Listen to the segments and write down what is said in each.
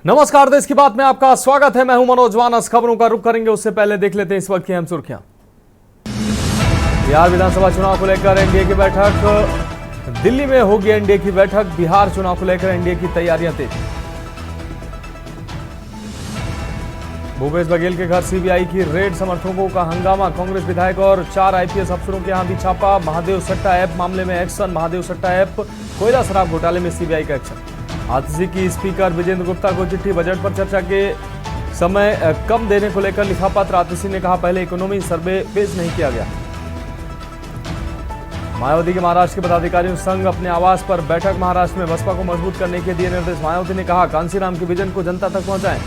नमस्कार, देश की बात में आपका स्वागत है। मैं हूं मनोज वानस। खबरों का रुख करेंगे, उससे पहले देख लेते हैं इस वक्त की अहम सुर्खियां। बिहार विधानसभा चुनाव को लेकर एनडीए की बैठक। दिल्ली में होगी एनडीए की बैठक। बिहार चुनाव को लेकर एनडीए की तैयारियां तेज। भूपेश बघेल के घर सीबीआई की रेड, समर्थकों का हंगामा। कांग्रेस विधायक और 4 आईपीएस अफसरों के यहां भी छापा। महादेव सट्टा ऐप मामले में एक्शन। महादेव सट्टा ऐप कोयला शराब घोटाले में सीबीआई का एक्शन। आरसीसी की स्पीकर विजेंद्र गुप्ता को चिट्ठी। बजट पर चर्चा के समय कम देने को लेकर लिखा पत्र। आरसीसी ने कहा पहले इकोनॉमी सर्वे पेश नहीं किया गया। मायावती के महाराष्ट्र के पदाधिकारियों संघ अपने आवास पर बैठक। महाराष्ट्र में बसपा को मजबूत करने के दिए निर्देश। मायावती ने कहा कांसीराम के विजन को जनता तक पहुंचाएं।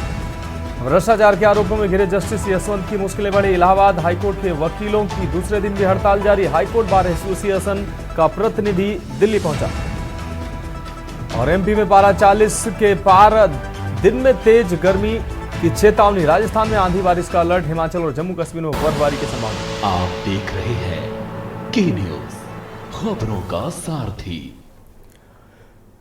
भ्रष्टाचार के आरोपों में घिरे जस्टिस यशवंत की मुश्किलें बढ़ी। इलाहाबाद हाईकोर्ट के वकीलों की दूसरे दिन भी हड़ताल जारी। हाईकोर्ट बार एसोसिएशन का प्रतिनिधि दिल्ली पहुंचा। और एमपी में पारा 40 के पार। दिन में तेज गर्मी की चेतावनी। राजस्थान में आंधी बारिश का अलर्ट। हिमाचल और जम्मू कश्मीर में बर्फबारी की संभावना। आप देख रहे हैं की न्यूज, खबरों का सारथी।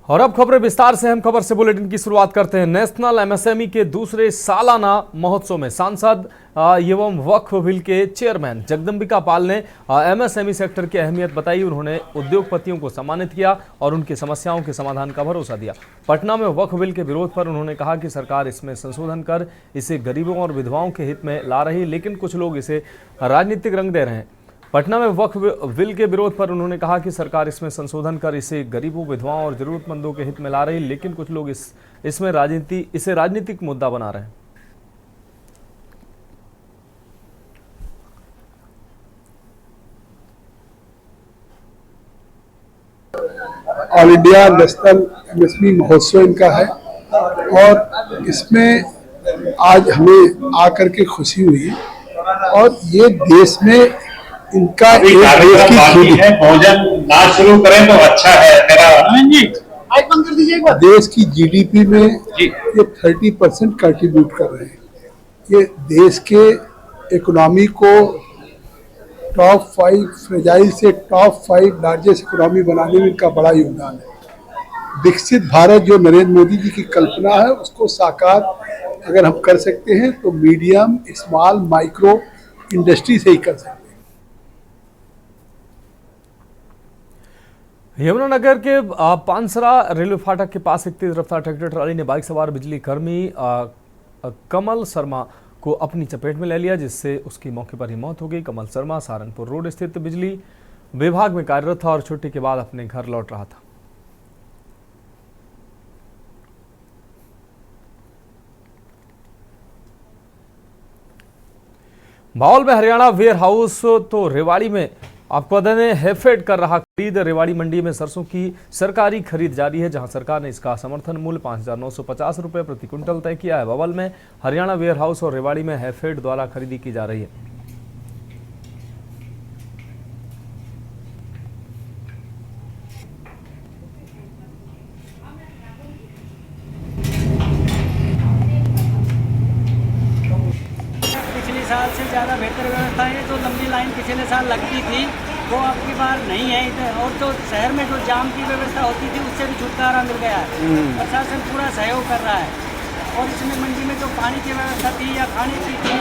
और अब खबरें विस्तार से। हम खबर से बुलेटिन की शुरुआत करते हैं। नेशनल एमएसएमई के दूसरे सालाना महोत्सव में सांसद एवं वक्फ बिल के चेयरमैन जगदम्बिका पाल ने एमएसएमई सेक्टर की अहमियत बताई। उन्होंने उद्योगपतियों को सम्मानित किया और उनकी समस्याओं के समाधान का भरोसा दिया। पटना में वक्फ बिल के विरोध पर उन्होंने कहा कि सरकार इसमें संशोधन कर इसे गरीबों और विधवाओं के हित में ला रही, लेकिन कुछ लोग इसे राजनीतिक रंग दे रहे हैं। पटना में वक्फ बिल के विरोध पर उन्होंने कहा कि सरकार इसमें संशोधन कर इसे गरीबों, विधवाओं और जरूरतमंदों के हित में ला रही, लेकिन कुछ लोग इसे राजनीतिक मुद्दा बना रहे हैं। ऑल इंडिया नेशनल एमएसएमई महोत्सव इनका है और इसमें आज हमें आकर के खुशी हुई। और ये देश में इनका एक देश की है, भोजन ना शुरू करें तो अच्छा है। मेरा देश की जीडीपी में ये 30% कंट्रीब्यूट कर रहे हैं। ये देश के इकोनॉमी को टॉप 5 फ्रेजाइल से टॉप 5 लार्जेस्ट इकोनॉमी बनाने में इनका बड़ा योगदान है। विकसित भारत जो नरेंद्र मोदी जी की कल्पना है, उसको साकार अगर हम कर सकते हैं तो मीडियम, स्मॉल, माइक्रो इंडस्ट्री से ही कर सकते हैं। यमुनानगर के पानसरा रेलवे फाटक के पास एक तेज रफ्तार ट्रैक्टर ट्राली ने बाइक सवार बिजली कर्मी कमल शर्मा को अपनी चपेट में ले लिया, जिससे उसकी मौके पर ही मौत हो गई। कमल शर्मा सहारनपुर रोड स्थित बिजली विभाग में कार्यरत था और छुट्टी के बाद अपने घर लौट रहा था। बावल में हरियाणा वेयर हाउस तो रेवाड़ी में आपको बता दें हेफेड कर रहा खरीद। रेवाड़ी मंडी में सरसों की सरकारी खरीद जारी है, जहां सरकार ने इसका समर्थन मूल्य 5,950 रुपये प्रति क्विंटल तय किया है। बावल में हरियाणा वेयर हाउस और रेवाड़ी में हेफेड द्वारा खरीदी की जा रही है। साल से ज़्यादा बेहतर व्यवस्था है। जो लंबी लाइन पिछले साल लगती थी वो अब की बार नहीं है इधर। और जो शहर में जो जाम की व्यवस्था होती थी उससे भी छुटकारा मिल गया है। प्रशासन पूरा सहयोग कर रहा है। और इसमें मंडी में जो पानी की व्यवस्था थी या खाने की थी,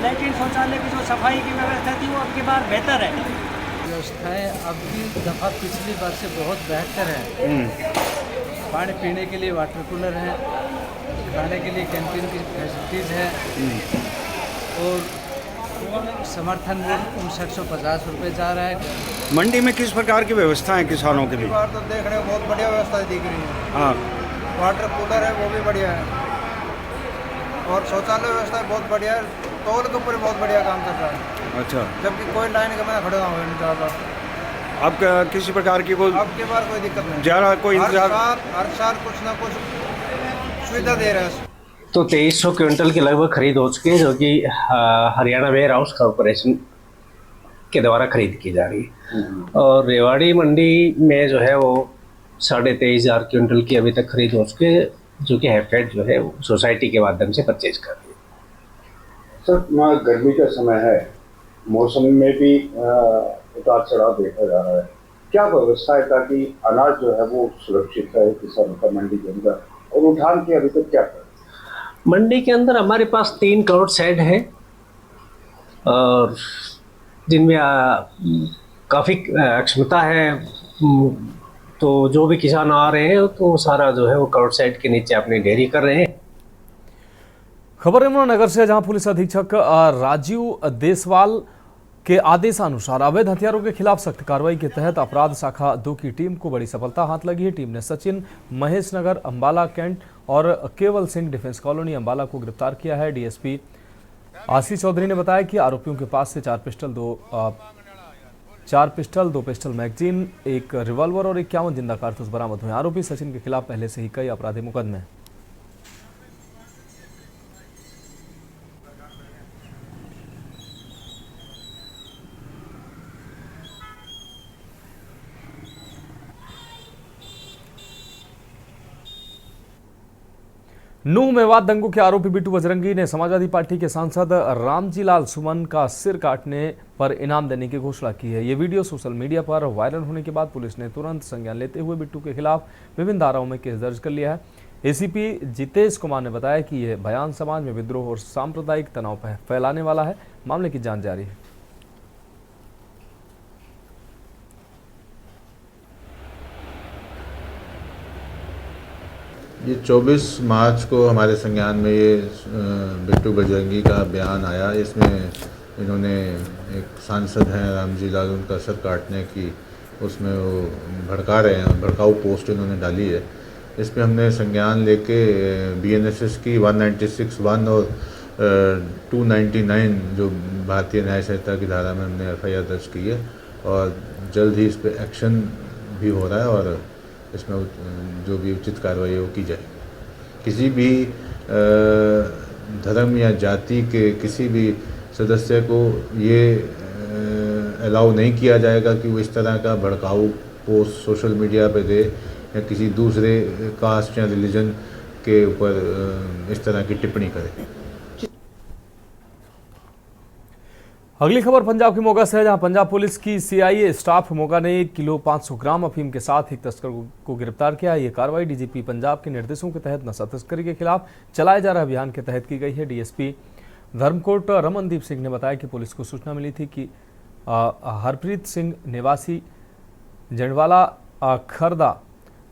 लेकिन शौचालय की जो सफाई की व्यवस्था थी वो अब की बार बेहतर है। व्यवस्थाएँ अब की दफ़ा पिछली बार से बहुत बेहतर है। पानी पीने के लिए वाटर कूलर है, खाने के लिए कैंटीन की फैसिलिटीज़ है और समर्थन मूल्य 5950 रुपये जा रहा है। मंडी में किस प्रकार की व्यवस्था है किसानों के लिए? बार तो देख रहे हो बहुत बढ़िया व्यवस्था दिख रही है। हाँ, वाटर कूलर है वो भी बढ़िया है और शौचालय व्यवस्था बहुत बढ़िया है। टोल के ऊपर बहुत बढ़िया काम कर रहा है। अच्छा, जबकि कोई लाइन के मैं खड़े हुए ज़्यादा। अब किसी प्रकार की कोई अब की बार कोई दिक्कत नहीं, ज़्यादा कोई इंतजार? हर साल कुछ ना कुछ सुविधा दे रहा है। तो 2300 क्विंटल के लगभग खरीद हो चुकी है, जो कि हरियाणा वेयर हाउस कॉरपोरेशन के द्वारा खरीद की जा रही है। और रेवाड़ी मंडी में जो है वो 23,500 क्विंटल की अभी तक खरीद हो चुकी है, जो कि हैफेड जो है वो सोसाइटी के माध्यम से परचेज कर रही है। सर, गर्मी का समय है, मौसम में भी उतार चढ़ाव देखा जा रहा है। क्या व्यवस्था है ताकि अनाज जो है वो सुरक्षित रहे किसानों का मंडी के अंदर, और उठान की अभी तक क्या करें? मंडी के अंदर हमारे पास 3 करोड़ शेड है और जिनमें काफ़ी क्षमता है। तो जो भी किसान आ रहे हैं तो सारा जो है वो करोड़ शेड के नीचे अपनी डेयरी कर रहे हैं। खबर यमुनानगर से, जहां पुलिस अधीक्षक राजीव देसवाल के आदेशानुसार अवैध हथियारों के खिलाफ सख्त कार्रवाई के तहत अपराध शाखा 2 की टीम को बड़ी सफलता हाथ लगी है। टीम ने सचिन महेश नगर अंबाला कैंट और केवल सिंह डिफेंस कॉलोनी अंबाला को गिरफ्तार किया है। डीएसपी आशीष चौधरी ने बताया कि आरोपियों के पास से 4 पिस्टल, 2 पिस्टल मैगजीन, 1 रिवॉल्वर और 51 जिंदा कारतूस बरामद हुए। आरोपी सचिन के खिलाफ पहले से ही कई आपराधिक मुकदमे हैं। नूह मेवात दंगों के आरोपी बिट्टू बजरंगी ने समाजवादी पार्टी के सांसद रामजी लाल सुमन का सिर काटने पर इनाम देने की घोषणा की है। ये वीडियो सोशल मीडिया पर वायरल होने के बाद पुलिस ने तुरंत संज्ञान लेते हुए बिट्टू के खिलाफ विभिन्न धाराओं में केस दर्ज कर लिया है। एसीपी जितेश कुमार ने बताया कि यह बयान समाज में विद्रोह और सांप्रदायिक तनाव फैलाने वाला है। मामले की जांच जारी है। ये 24 मार्च को हमारे संज्ञान में ये बिट्टू बजरंगी का बयान आया। इसमें इन्होंने एक सांसद हैं रामजी लाल, उनका सर काटने की उसमें वो भड़का रहे हैं, भड़काऊ पोस्ट इन्होंने डाली है। इस पर हमने संज्ञान लेके BNSS की 196(1) और 299 जो भारतीय न्याय संहिता की धारा में हमने FIR दर्ज की है और जल्द ही इस पर एक्शन भी हो रहा है और इसमें जो भी उचित कार्रवाई है वो की जाए। किसी भी धर्म या जाति के किसी भी सदस्य को ये अलाउ नहीं किया जाएगा कि वो इस तरह का भड़काऊ पोस्ट सोशल मीडिया पे दे या किसी दूसरे कास्ट या रिलीजन के ऊपर इस तरह की टिप्पणी करे। अगली खबर पंजाब के मोगा से है, जहां पंजाब पुलिस की CIA स्टाफ मोगा ने 1 किलो 500 ग्राम अफीम के साथ एक तस्कर को गिरफ्तार किया। ये कार्रवाई DGP पंजाब के निर्देशों के तहत नशा तस्करी के खिलाफ चलाए जा रहे अभियान के तहत की गई है। DSP धर्मकोट रमनदीप सिंह ने बताया कि पुलिस को सूचना मिली थी कि हरप्रीत सिंह निवासी जंडवाला खरदा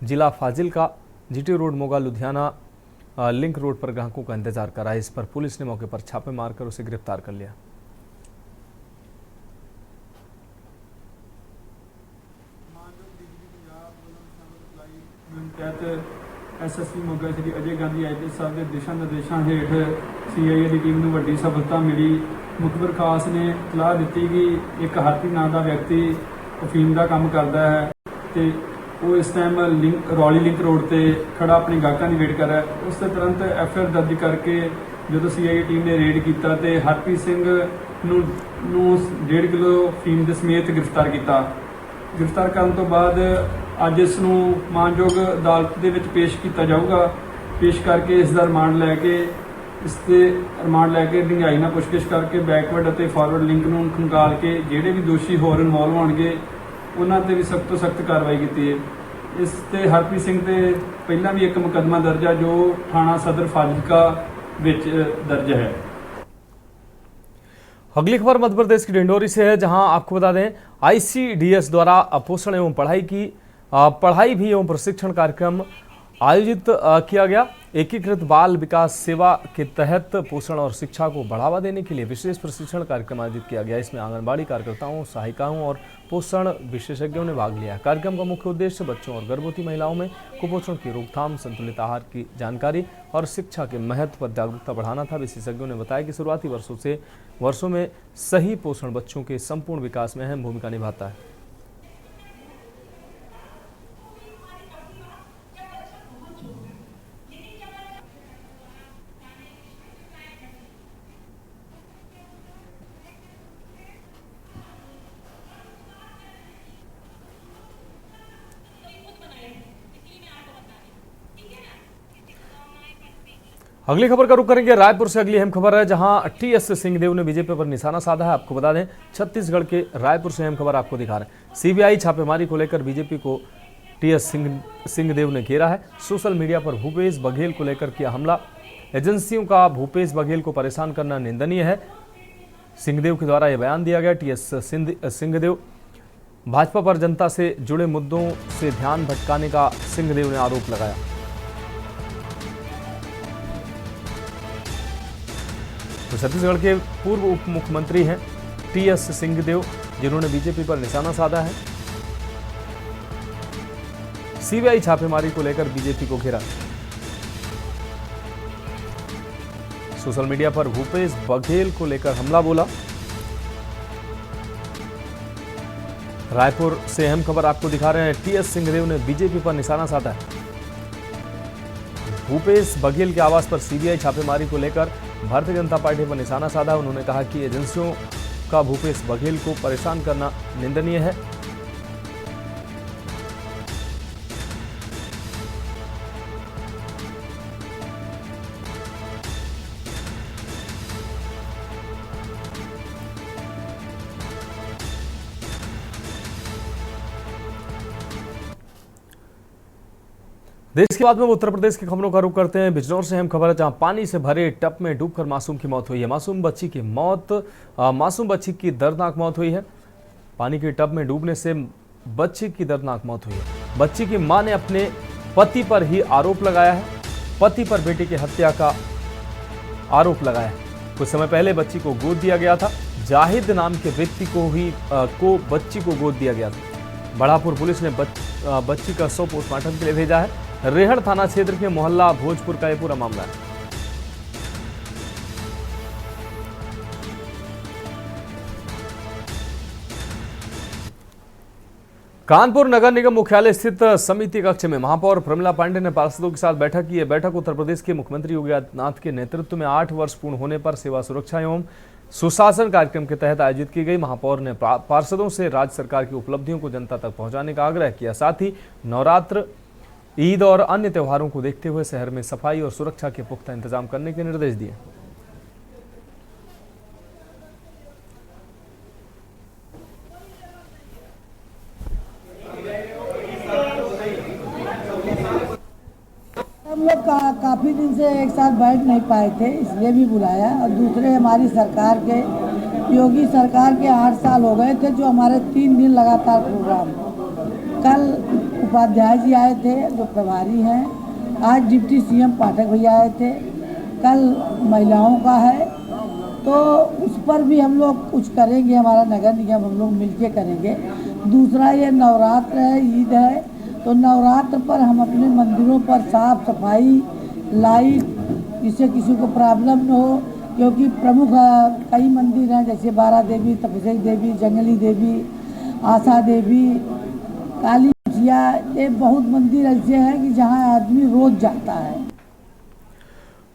जिला Fazilka GT road Moga Ludhiana link road पर ग्राहकों का इंतजार कर रहा है। इस पर पुलिस ने मौके पर छापे मारकर उसे गिरफ्तार कर लिया। SSP मोगा श्री अजय गांधी IPS साहब के दिशा निर्देशों हेठ CIA की टीम को वड्डी सफलता मिली। मुखबिर खास ने इतलाह दी कि एक हरप्रीत नाम का व्यक्ति अफीम का काम करता है तो वो इस टाइम रौली लिंक रोड पर खड़ा अपने गाहकों की वेट कर रहा है। उससे तुरंत FIR दर्ज करके जो CIA टीम ने रेड किया तो हरप्रीत सिंह नूं 1.5 किलो अफीम के समेत गिरफ्तार किया। गिरफ्तार करने तो बाद अज इस मानयोग अदालत के पेश किया जाऊगा। पेश करके इसका रिमांड लैके इससे रिमांड लैके ढंगाई नाल पुछगिछ करके बैकवर्ड और फॉरवर्ड लिंक नूं खंगाल के जिहड़े भी दोषी होर इनवॉल्व होणगे उन्हां ते भी सख्त तो सख्त कार्रवाई की है। इस ते हरप्रीत सिंह ते पहला भी एक मुकदमा दर्ज है जो थाना सदर फाजिलका विच दर्ज है। अगली खबर मध्य प्रदेश की डिंडोरी से है, जहां आपको बता दें ICDS द्वारा पोषण एवं पढ़ाई भी एवं प्रशिक्षण कार्यक्रम आयोजित किया गया। एकीकृत बाल विकास सेवा के तहत पोषण और शिक्षा को बढ़ावा देने के लिए विशेष प्रशिक्षण कार्यक्रम आयोजित किया गया। इसमें आंगनबाड़ी कार्यकर्ताओं, सहायिकाओं और पोषण विशेषज्ञों ने भाग लिया। कार्यक्रम का मुख्य उद्देश्य बच्चों और गर्भवती महिलाओं में कुपोषण की रोकथाम, संतुलित आहार की जानकारी और शिक्षा के महत्व पर जागरूकता बढ़ाना था। विशेषज्ञों ने बताया कि शुरुआती वर्षों में सही पोषण बच्चों के संपूर्ण विकास में अहम भूमिका निभाता है। अगली खबर का रुख करेंगे रायपुर से। अगली अहम खबर है, जहां TS सिंहदेव ने बीजेपी पर निशाना साधा है। आपको बता दें छत्तीसगढ़ के रायपुर से अहम खबर आपको दिखा रहे हैं। CBI छापेमारी को लेकर बीजेपी को TS सिंहदेव ने घेरा है। सोशल मीडिया पर भूपेश बघेल को लेकर किया हमला। एजेंसियों का भूपेश बघेल को परेशान करना निंदनीय है। सिंहदेव के द्वारा यह बयान दिया गया। टीएस सिंहदेव भाजपा पर जनता से जुड़े मुद्दों से ध्यान भटकाने का सिंहदेव ने आरोप लगाया। तो छत्तीसगढ़ के पूर्व उप मुख्यमंत्री हैं टीएस सिंहदेव, जिन्होंने बीजेपी पर निशाना साधा है। सीबीआई छापेमारी को लेकर बीजेपी को घेरा। सोशल मीडिया पर भूपेश बघेल को लेकर हमला बोला। रायपुर से अहम खबर आपको दिखा रहे हैं। टीएस सिंहदेव ने बीजेपी पर निशाना साधा है। भूपेश बघेल के आवास पर सीबीआई छापेमारी को लेकर भारतीय जनता पार्टी पर निशाना साधा। उन्होंने कहा कि एजेंसियों का भूपेश बघेल को परेशान करना निंदनीय है। देश के बाद में उत्तर प्रदेश की खबरों का रुख करते हैं। बिजनौर से अहम खबर है, जहां पानी से भरे टब में डूबकर मासूम की मौत हुई है। मासूम बच्ची की दर्दनाक मौत हुई है। पानी के टब में डूबने से बच्ची की दर्दनाक मौत हुई है। बच्ची की मां ने अपने पति पर ही आरोप लगाया है। पति पर बेटी की हत्या का आरोप लगाया है। कुछ समय पहले बच्ची को गोद दिया गया था। जाहिद नाम के व्यक्ति को बच्ची को गोद दिया गया था। बढ़ापुर पुलिस ने बच्ची का शव पोस्टमार्टम के लिए भेजा है। रेहड़ थाना क्षेत्र के मोहल्ला भोजपुर का यह पूरा मामला है। कानपुर नगर निगम मुख्यालय स्थित समिति कक्ष में महापौर प्रमिला पांडे ने पार्षदों के साथ बैठक की। बैठक उत्तर प्रदेश के मुख्यमंत्री योगी आदित्यनाथ के नेतृत्व में 8 वर्ष पूर्ण होने पर सेवा सुरक्षा एवं सुशासन कार्यक्रम के तहत आयोजित की गई। महापौर ने पार्षदों से राज्य सरकार की उपलब्धियों को जनता तक पहुंचाने का आग्रह किया। साथ ही नवरात्र, ईद और अन्य त्योहारों को देखते हुए शहर में सफाई और सुरक्षा के पुख्ता इंतजाम करने के निर्देश दिए। हम लोग काफी दिन से एक साथ बैठ नहीं पाए थे, इसलिए भी बुलाया। और दूसरे हमारी सरकार के, योगी सरकार के 8 साल हो गए थे जो हमारे 3 दिन लगातार प्रोग्राम। कल उपाध्याय जी आए थे जो प्रभारी हैं। आज डिप्टी सीएम पाठक भैया आए थे। कल महिलाओं का है, तो उस पर भी हम लोग कुछ करेंगे। हमारा नगर निगम हम लोग मिलके करेंगे। दूसरा ये नवरात्र है, ईद है, तो नवरात्र पर हम अपने मंदिरों पर साफ सफाई, लाइट, जिससे किसी को प्रॉब्लम न हो। क्योंकि प्रमुख कई मंदिर हैं, जैसे बारा देवी, तपस्वी देवी, जंगली देवी, आशा देवी, काली, ये बहुत मंदिर ऐसे हैं कि जहां आदमी रोज जाता है।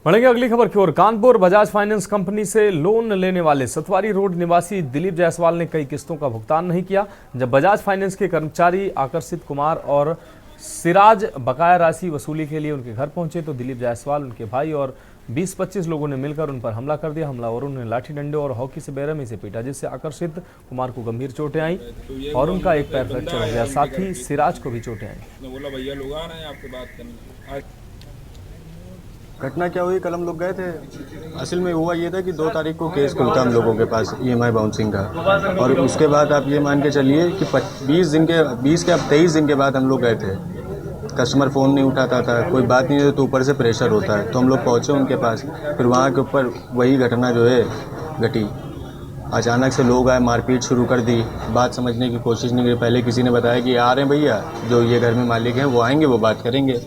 बढ़ेंगे अगली खबर की ओर। कानपुर बजाज फाइनेंस कंपनी से लोन लेने वाले सतवारी रोड निवासी दिलीप जायसवाल ने कई किस्तों का भुगतान नहीं किया। जब बजाज फाइनेंस के कर्मचारी आकर्षित कुमार और सिराज बकाया राशि वसूली के लिए उनके घर पहुंचे तो दिलीप जायसवाल, उनके भाई और 20-25 लोगों ने मिलकर उन पर हमला कर दिया। हमलावरों ने लाठी डंडे और हॉकी से बेरहमी से पीटा, जिससे आकर्षित कुमार को गंभीर चोटें आईं और उनका एक पैर फ्रैक्चर हो गया। साथ ही सिराज को भी चोटें आईं। बोला भैया लोग आ रहे हैं आपसे बात करने। घटना क्या हुई, कल हम लोग गए थे। असल में हुआ ये था कि 2 तारीख को केस खुलता हम लोगों के पास EMI बाउंसिंग का, और उसके बाद आप ये मान के चलिए कि 20 के अब 23 दिन के बाद हम लोग गए थे। कस्टमर फ़ोन नहीं उठाता था, कोई बात नहीं है तो ऊपर से प्रेशर होता है, तो हम लोग पहुँचे उनके पास। फिर वहाँ के ऊपर वही घटना जो है घटी। अचानक से लोग आए, मारपीट शुरू कर दी। बात समझने की कोशिश नहीं करी। पहले किसी ने बताया कि आ रहे हैं भैया, जो ये घर में मालिक हैं वो आएंगे, वो बात करेंगे।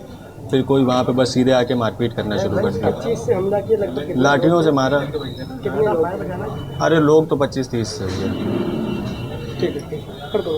फिर कोई वहाँ पे बस सीधे आके मारपीट करना शुरू कर दिया। लाठियों से मारा। अरे लोग तो 25-30 से।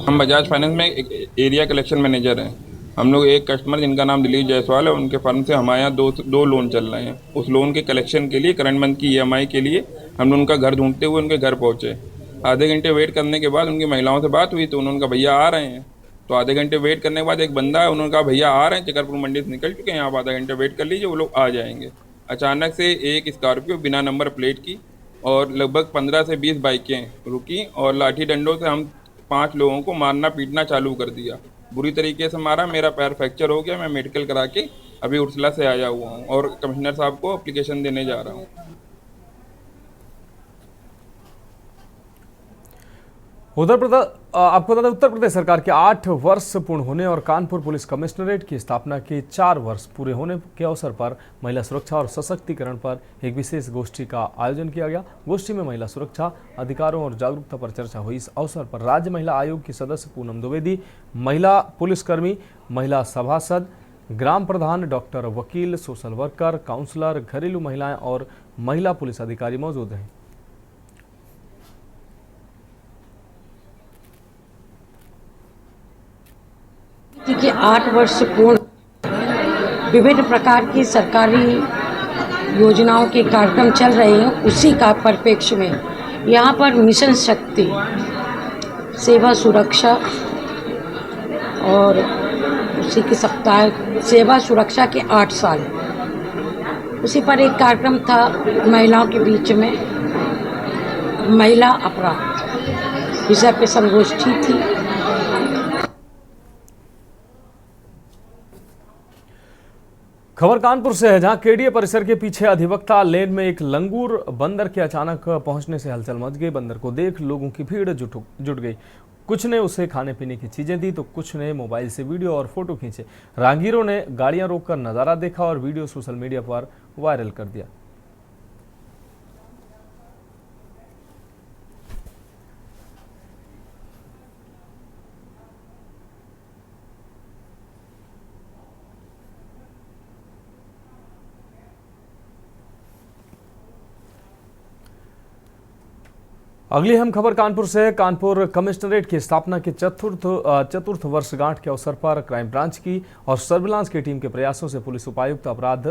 हम बजाज फाइनेंस में एक एरिया कलेक्शन मैनेजर हैं। हम लोग एक कस्टमर जिनका नाम दिलीप जायसवाल है, उनके फर्म से हमारे यहाँ दो लोन चल रहे हैं। उस लोन के कलेक्शन के लिए, करंट मंथ की EMI के लिए हम लोग उनका घर ढूंढते हुए उनके घर पहुँचे। आधे घंटे वेट करने के बाद उनकी महिलाओं से बात हुई तो उन्होंने कहा भैया आ रहे हैं। तो आधे घंटे वेट करने के बाद एक बंदा है, उन्होंने कहा भैया आ रहे हैं, चकरपुर मंडी से निकल चुके हैं, आप आधा घंटा वेट कर लीजिए, वो लोग आ जाएंगे। अचानक से एक स्कॉर्पियो बिना नंबर प्लेट की और लगभग 15 से 20 बाइकें रुकी और लाठी डंडों से हम 5 लोगों को मारना पीटना चालू कर दिया। बुरी तरीके से मारा, मेरा पैर फ्रैक्चर हो गया। मैं मेडिकल करा के अभी उर्सला से आया हुआ हूँ और कमिश्नर साहब को एप्लीकेशन देने जा रहा हूँ। आपको बता दें उत्तर प्रदेश सरकार के 8 वर्ष पूर्ण होने और कानपुर पुलिस कमिश्नरेट की स्थापना के 4 वर्ष पूरे होने के अवसर पर महिला सुरक्षा और सशक्तिकरण पर एक विशेष गोष्ठी का आयोजन किया गया। गोष्ठी में महिला सुरक्षा, अधिकारों और जागरूकता पर चर्चा हुई। इस अवसर पर राज्य महिला आयोग की सदस्य पूनम द्विवेदी, महिला पुलिसकर्मी, महिला सभासद, ग्राम प्रधान, डॉक्टर, वकील, सोशल वर्कर, काउंसलर, घरेलू महिलाएं और महिला पुलिस अधिकारी मौजूद रहे। के 8 वर्ष पूर्ण विभिन्न प्रकार की सरकारी योजनाओं के कार्यक्रम चल रहे हैं, उसी का परिप्रेक्ष्य में यहाँ पर मिशन शक्ति, सेवा सुरक्षा और उसी के सप्ताह सेवा सुरक्षा के 8 साल, उसी पर एक कार्यक्रम था महिलाओं के बीच में महिला अपराध विषय पे संगोष्ठी थी। खबर कानपुर से है, जहां केडीए परिसर के पीछे अधिवक्ता लेन में एक लंगूर बंदर के अचानक पहुंचने से हलचल मच गई। बंदर को देख लोगों की भीड़ जुट गई। कुछ ने उसे खाने पीने की चीजें दी तो कुछ ने मोबाइल से वीडियो और फोटो खींचे। राहगीरों ने गाड़ियां रोककर नजारा देखा और वीडियो सोशल मीडिया पर वायरल कर दिया। अगली अहम खबर कानपुर से है। कानपुर कमिश्नरेट की स्थापना के चतुर्थ वर्षगांठ के अवसर पर क्राइम ब्रांच की और सर्विलांस की टीम के प्रयासों से पुलिस उपायुक्त अपराध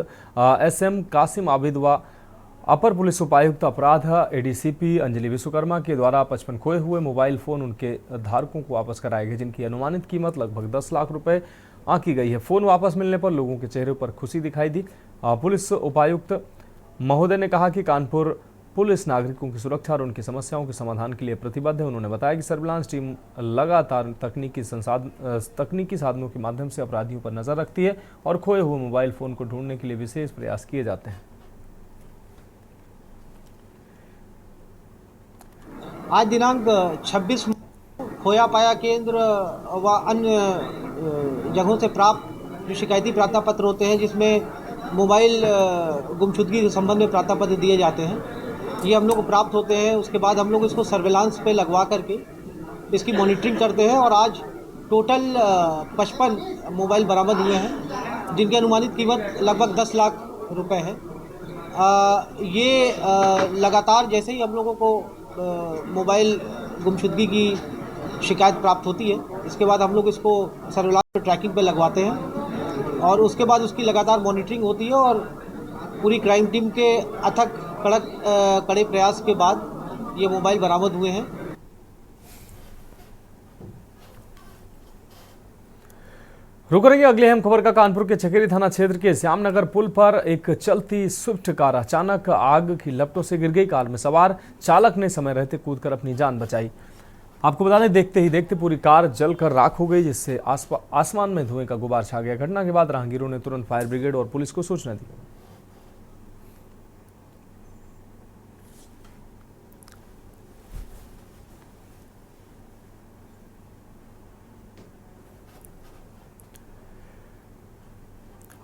SM कासिम आबिद व अपर पुलिस उपायुक्त अपराध ADCP अंजलि विश्वकर्मा के द्वारा 55 खोए हुए मोबाइल फोन उनके धारकों को वापस कराए गए, जिनकी अनुमानित कीमत लगभग 10 लाख रुपए आंकी गई है। फोन वापस मिलने पर लोगों के चेहरे पर खुशी दिखाई दी। पुलिस उपायुक्त महोदय ने कहा कि कानपुर पुलिस नागरिकों की सुरक्षा और उनकी समस्याओं के समाधान के लिए प्रतिबद्ध है। उन्होंने बताया कि सर्विलांस टीम लगातार तकनीकी साधनों के माध्यम से अपराधियों पर नजर रखती है और खोए हुए मोबाइल फोन को ढूंढने के लिए विशेष प्रयास किए जाते हैं। आज दिनांक 26 खोया पाया केंद्र व अन्य जगहों से प्राप्त जो शिकायती प्रार्थना पत्र होते हैं, जिसमें मोबाइल गुमशुदगी के संबंध में प्रार्थना पत्र दिए जाते हैं, ये हम लोग को प्राप्त होते हैं। उसके बाद हम लोग इसको सर्वेलांस पे लगवा करके इसकी मॉनिटरिंग करते हैं और आज टोटल 55 मोबाइल बरामद हुए हैं, जिनकी अनुमानित कीमत लगभग 10 लाख रुपए है। ये लगातार जैसे ही हम लोगों को मोबाइल गुमशुदगी की शिकायत प्राप्त होती है, इसके बाद हम लोग इसको सर्विलांस पे ट्रैकिंग पे लगवाते हैं और उसके बाद उसकी लगातार मॉनिटरिंग होती है और पूरी क्राइम टीम के अथक कड़े प्रयास के बाद ये मोबाइल बरामद हुए हैं। रुक रही है अगली अहम खबर का। कानपुर के चकेरी थाना क्षेत्र के श्यामनगर पुल पर एक चलती स्विफ्ट कार अचानक आग की लपटों से गिर गई। कार में सवार चालक ने समय रहते कूदकर अपनी जान बचाई। आपको बता दें, देखते ही देखते पूरी कार जलकर राख हो गई, जिससे आसमान में धुएं का गुबार छा गया। घटना के बाद राहगीरों ने तुरंत फायर ब्रिगेड और पुलिस को सूचना दी।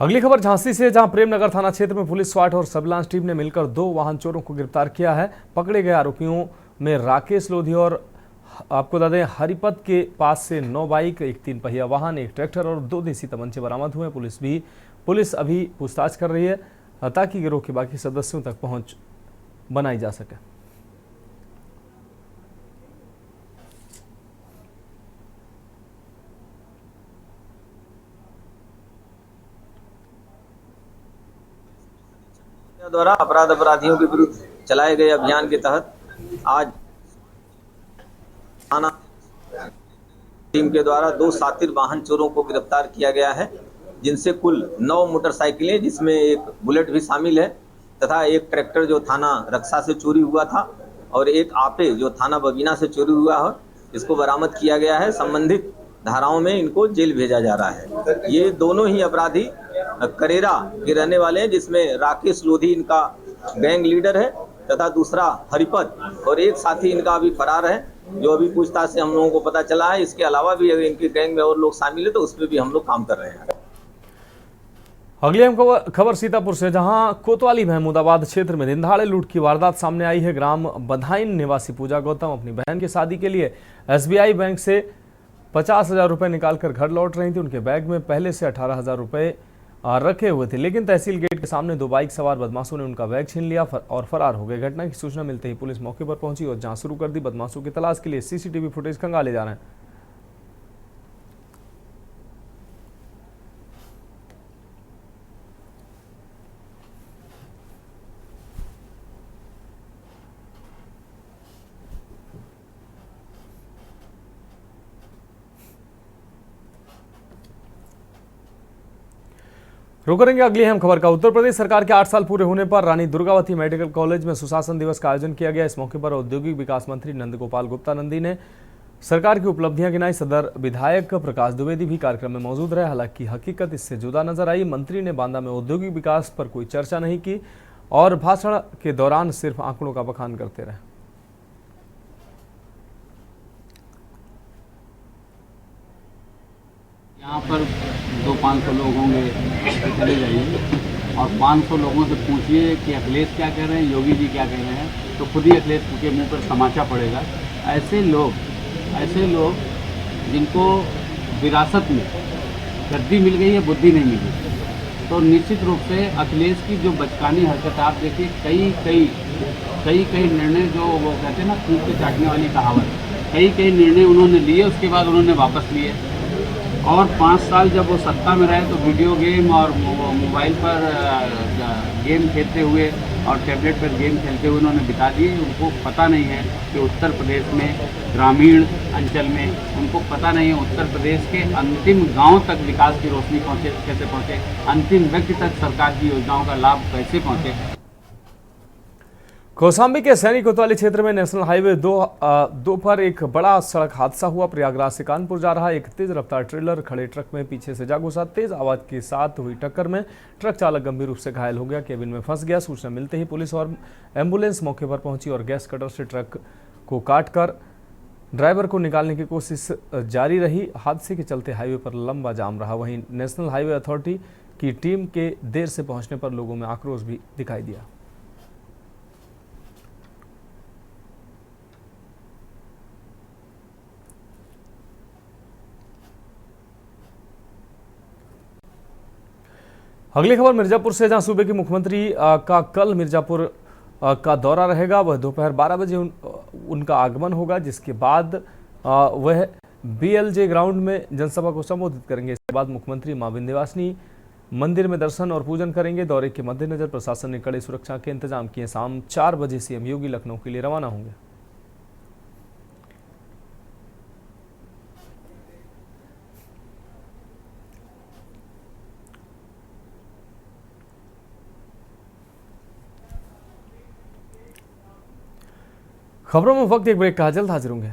अगली खबर झांसी से, जहां प्रेमनगर थाना क्षेत्र में पुलिस, स्वाट और सर्विलांस टीम ने मिलकर 2 वाहन चोरों को गिरफ्तार किया है। पकड़े गए आरोपियों में राकेश लोधी और आपको बता दें हरिपत के पास से 9 बाइक, 1 3 पहिया वाहन, 1 ट्रैक्टर और 2 देसी तमंचे बरामद हुए। पुलिस अभी पूछताछ कर रही है ताकि गिरोह के बाकी सदस्यों तक पहुंच बनाई जा सके। द्वारा अपराधियों के विरुद्ध चलाए गए अभियान के तहत आज थाना टीम के द्वारा 2 शातिर वाहन चोरों को गिरफ्तार किया गया है, जिनसे कुल 9 मोटरसाइकिलें, जिसमें एक बुलेट भी शामिल है, तथा एक ट्रैक्टर जो थाना रक्षा से चोरी हुआ था और एक आपे जो थाना बगीना से चोरी हुआ है, इसको बरामद किया गया है। संबंधित धाराओं में इनको जेल भेजा जा रहा है। ये दोनों ही अपराधी करेरा के रहने वाले हैं, जिसमें राकेश लोधी इनका गैंग लीडर है तथा दूसरा हरिपत और एक साथी इनका अभी फरार है, जो अभी पूछताछ से हम लोगों को पता चला है। इसके अलावा भी अगर इनके गैंग में और लोग शामिल है तो उस पर भी हम लोग काम कर रहे हैं। अगली हम खबर सीतापुर से, जहां कोतवाली महमूदाबाद क्षेत्र में दिनदहाड़े लूट की वारदात सामने आई है। ग्राम बधाइन निवासी पूजा गौतम अपनी बहन की शादी के लिए SBI बैंक से 50,000 रुपये निकालकर घर लौट रही थी। उनके बैग में पहले से 18,000 रुपये रखे हुए थे, लेकिन तहसील गेट के सामने 2 बाइक सवार बदमाशों ने उनका बैग छीन लिया और फरार हो गए। घटना की सूचना मिलते ही पुलिस मौके पर पहुंची और जांच शुरू कर दी। बदमाशों की तलाश के लिए CCTV फुटेज खंगाले जा रहे हैं। रुक करेंगे अगली अहम खबर का। उत्तर प्रदेश सरकार के 8 साल पूरे होने पर रानी दुर्गावती मेडिकल कॉलेज में सुशासन दिवस का आयोजन किया गया। इस मौके पर औद्योगिक विकास मंत्री नंदगोपाल गुप्ता नंदी ने सरकार की उपलब्धियां गिनाई। सदर विधायक प्रकाश द्विवेदी भी कार्यक्रम में मौजूद रहे। हालांकि हकीकत इससे जुदा नजर आई। मंत्री ने बांदा में औद्योगिक विकास पर कोई चर्चा नहीं की और भाषण के दौरान सिर्फ आंकड़ों का बखान करते रहे। यहाँ पर 200-500 लोग होंगे, चले जाइए और 500 लोगों से पूछिए कि अखिलेश क्या कह रहे हैं, योगी जी क्या कह रहे हैं, तो खुद ही अखिलेश के मुंह पर तमाचा पड़ेगा। ऐसे लोग जिनको विरासत में गद्दी मिल गई है, बुद्धि नहीं मिली, तो निश्चित रूप से अखिलेश की जो बचकानी हरकत आप देखिए, कई निर्णय जो वो कहते हैं ना खूब के चाटने वाली कहावत, कई निर्णय उन्होंने लिए, उसके बाद उन्होंने वापस लिए। और 5 साल जब वो सत्ता में रहे तो वीडियो गेम और मोबाइल पर गेम खेलते हुए और टैबलेट पर गेम खेलते हुए उन्होंने बिता दिए। उनको पता नहीं है कि उत्तर प्रदेश में ग्रामीण अंचल में, उनको पता नहीं है उत्तर प्रदेश के अंतिम गांव तक विकास की रोशनी कैसे पहुँचे, अंतिम व्यक्ति तक सरकार की योजनाओं का लाभ कैसे पहुँचे। कौशाम्बी के सैनिक कोतवाली क्षेत्र में नेशनल हाईवे 2 पर एक बड़ा सड़क हादसा हुआ। प्रयागराज से कानपुर जा रहा एक तेज रफ्तार ट्रेलर खड़े ट्रक में पीछे से जा घुसा। तेज आवाज के साथ हुई टक्कर में ट्रक चालक गंभीर रूप से घायल हो गया, केबिन में फंस गया। सूचना मिलते ही पुलिस और एम्बुलेंस मौके पर पहुंची और गैस कटर से ट्रक को काटकर ड्राइवर को निकालने की कोशिश जारी रही। हादसे के चलते हाईवे पर लंबा जाम रहा। वहीं नेशनल हाईवे अथॉरिटी की टीम के देर से पहुंचने पर लोगों में आक्रोश भी दिखाई दिया। अगली खबर मिर्जापुर से, जहां सूबे के मुख्यमंत्री का कल मिर्जापुर का दौरा रहेगा। वह दोपहर 12 बजे उनका आगमन होगा, जिसके बाद वह BLJ ग्राउंड में जनसभा को संबोधित करेंगे। इसके बाद मुख्यमंत्री मां विंध्यवासिनी मंदिर में दर्शन और पूजन करेंगे। दौरे के मद्देनजर प्रशासन ने कड़े सुरक्षा के इंतजाम किए। शाम 4 बजे CM योगी लखनऊ के लिए रवाना होंगे। खबरों में वक्त एक ब्रेक का, जल्द हाजिर होंगे।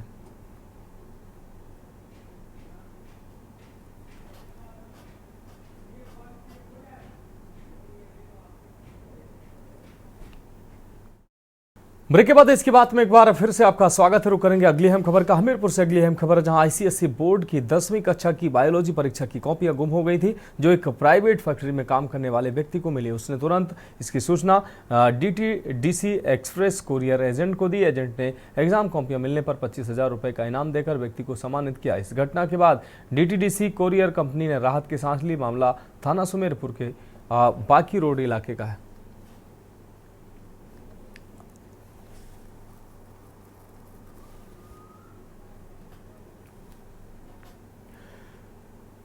ब्रेक के बाद इसकी बात में एक बार फिर से आपका स्वागत है। रुक करेंगे अगली अहम खबर का। हमीरपुर से अगली अहम खबर, जहां ICSE बोर्ड की 10वीं कक्षा की बायोलॉजी परीक्षा की कॉपियां गुम हो गई थी, जो एक प्राइवेट फैक्ट्री में काम करने वाले व्यक्ति को मिली। उसने तुरंत इसकी सूचना DTDC एक्सप्रेस कोरियर एजेंट को दी। एजेंट ने एग्जाम कॉपियां मिलने पर 25,000 रुपये का इनाम देकर व्यक्ति को सम्मानित किया। इस घटना के बाद DTDC कोरियर कंपनी ने राहत की सांस ली। मामला थाना सुमेरपुर के बाकी रोड इलाके का है।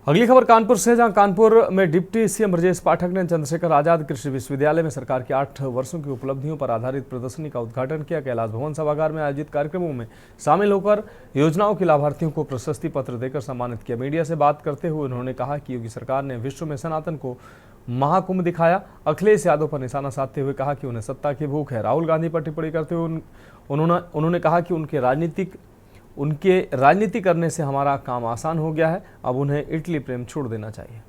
अगली खबर कानपुर से, जहां कानपुर में डिप्टी CM ब्रजेश पाठक ने चंद्रशेखर आजाद कृषि विश्वविद्यालय में सरकार के 8 वर्षों की उपलब्धियों पर आधारित प्रदर्शनी का उद्घाटन किया। कैलाश भवन सभागार में आयोजित कार्यक्रमों में शामिल होकर योजनाओं के लाभार्थियों को प्रशस्ति पत्र देकर सम्मानित किया। मीडिया से बात करते हुए उन्होंने कहा कि योगी सरकार ने विश्व में सनातन को महाकुंभ दिखाया। अखिलेश यादव पर निशाना साधते हुए कहा कि उन्हें सत्ता की भूख है। राहुल गांधी पर टिप्पणी करते हुए उन्होंने कहा कि उनके राजनीति करने से हमारा काम आसान हो गया है, अब उन्हें इटली प्रेम छोड़ देना चाहिए।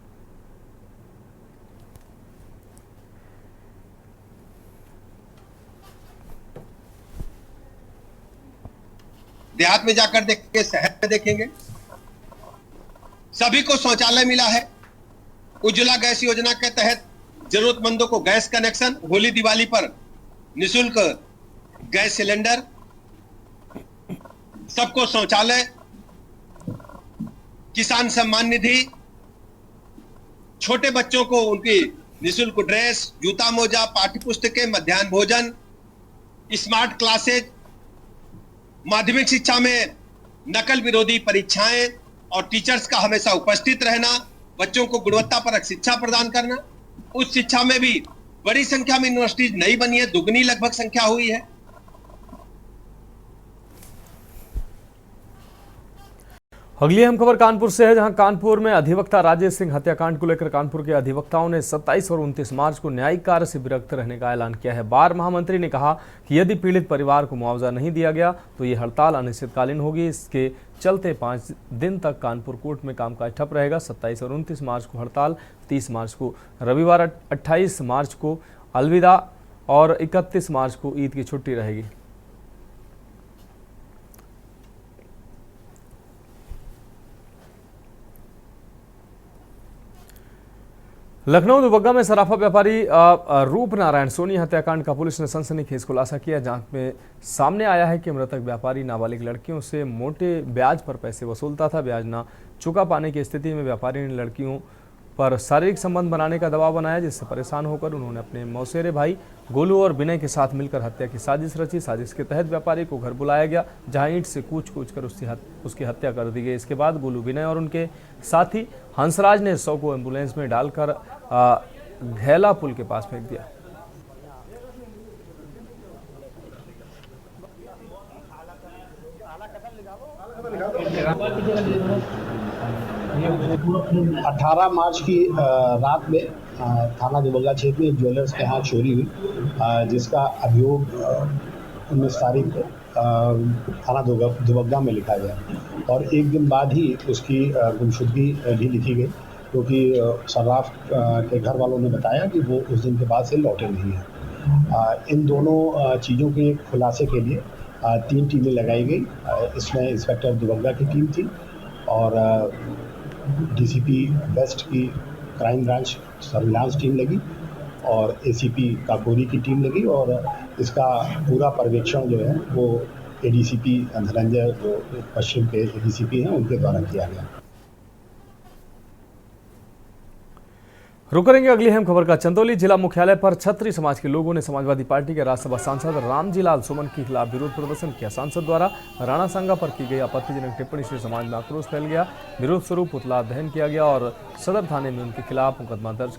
देहात में जाकर देखेंगे, शहर में देखेंगे, सभी को शौचालय मिला है। उज्ज्वला गैस योजना के तहत जरूरतमंदों को गैस कनेक्शन, होली दिवाली पर निःशुल्क गैस सिलेंडर, सबको शौचालय, किसान सम्मान निधि, छोटे बच्चों को उनकी निःशुल्क ड्रेस, जूता मोजा, पाठ्य पुस्तकें, मध्याह्न भोजन, स्मार्ट क्लासेज, माध्यमिक शिक्षा में नकल विरोधी परीक्षाएं और टीचर्स का हमेशा उपस्थित रहना, बच्चों को गुणवत्तापरक शिक्षा प्रदान करना। उस शिक्षा में भी बड़ी संख्या में यूनिवर्सिटीज नहीं बनी है, दुगनी लगभग संख्या हुई है। अगली अहम खबर कानपुर से है, जहां कानपुर में अधिवक्ता राजेश सिंह हत्याकांड को लेकर कानपुर के अधिवक्ताओं ने 27 और 29 मार्च को न्यायिक कार्य से विरक्त रहने का ऐलान किया है। बार महामंत्री ने कहा कि यदि पीड़ित परिवार को मुआवजा नहीं दिया गया तो ये हड़ताल अनिश्चितकालीन होगी। इसके चलते 5 दिन तक कानपुर कोर्ट में कामकाज ठप रहेगा। 27 और 29 मार्च को हड़ताल, 30 मार्च को रविवार, 28 मार्च को अलविदा और 31 मार्च को ईद की छुट्टी रहेगी। लखनऊ दुबग्गा में सराफा व्यापारी रूप नारायण सोनी हत्याकांड का पुलिस ने सनसनीखेज खुलासा किया। जांच में सामने आया है कि मृतक व्यापारी नाबालिग लड़कियों से मोटे ब्याज पर पैसे वसूलता था। ब्याज न चुका पाने की स्थिति में व्यापारी ने लड़कियों पर शारीरिक संबंध बनाने का दबाव बनाया, जिससे परेशान होकर उन्होंने अपने मौसेरे भाई गोलू और विनय के साथ मिलकर हत्या की साजिश रची। साजिश के तहत व्यापारी को घर बुलाया गया, जहां ईंट से कूच कर उसकी हत्या कर दी गई। इसके बाद गोलू, विनय और उनके साथी हंसराज ने शव को एम्बुलेंस में डालकर घैला पुल के पास फेंक दिया। ये 18 मार्च की रात में थाना दुबग्गा क्षेत्र में ज्वेलर्स के यहाँ चोरी हुई, जिसका अभियोग 19 तारीख को थाना दुबग्गा में लिखा गया और एक दिन बाद ही उसकी गुमशुदगी भी लिखी गई, क्योंकि सर्राफ के घर वालों ने बताया कि वो उस दिन के बाद से लौटे नहीं हैं। इन दोनों चीज़ों के खुलासे के लिए 3 टीमें लगाई गई। इसमें इंस्पेक्टर दुबग्गा की टीम थी और डीसीपी वेस्ट की क्राइम ब्रांच सर्विलांस टीम लगी और एसीपी काकोरी की टीम लगी और इसका पूरा पर्यवेक्षण जो है वो एडीसीपी धनंजय, जो पश्चिम के एडीसीपी हैं, उनके द्वारा किया गया। रुक करेंगे अगली अहम खबर का। चंदौली जिला मुख्यालय पर छत्री समाज के लोगों ने समाजवादी पार्टी के राज्यसभा सांसद रामजी लाल सुमन के खिलाफ विरोध प्रदर्शन किया। सांसद द्वारा राणा सांगा पर की गई आपत्तिजनक टिप्पणी से समाज में आक्रोश फैल गया। विरोध स्वरूप पुतला दहन किया गया और सदर थाने में उनके खिलाफ मुकदमा दर्ज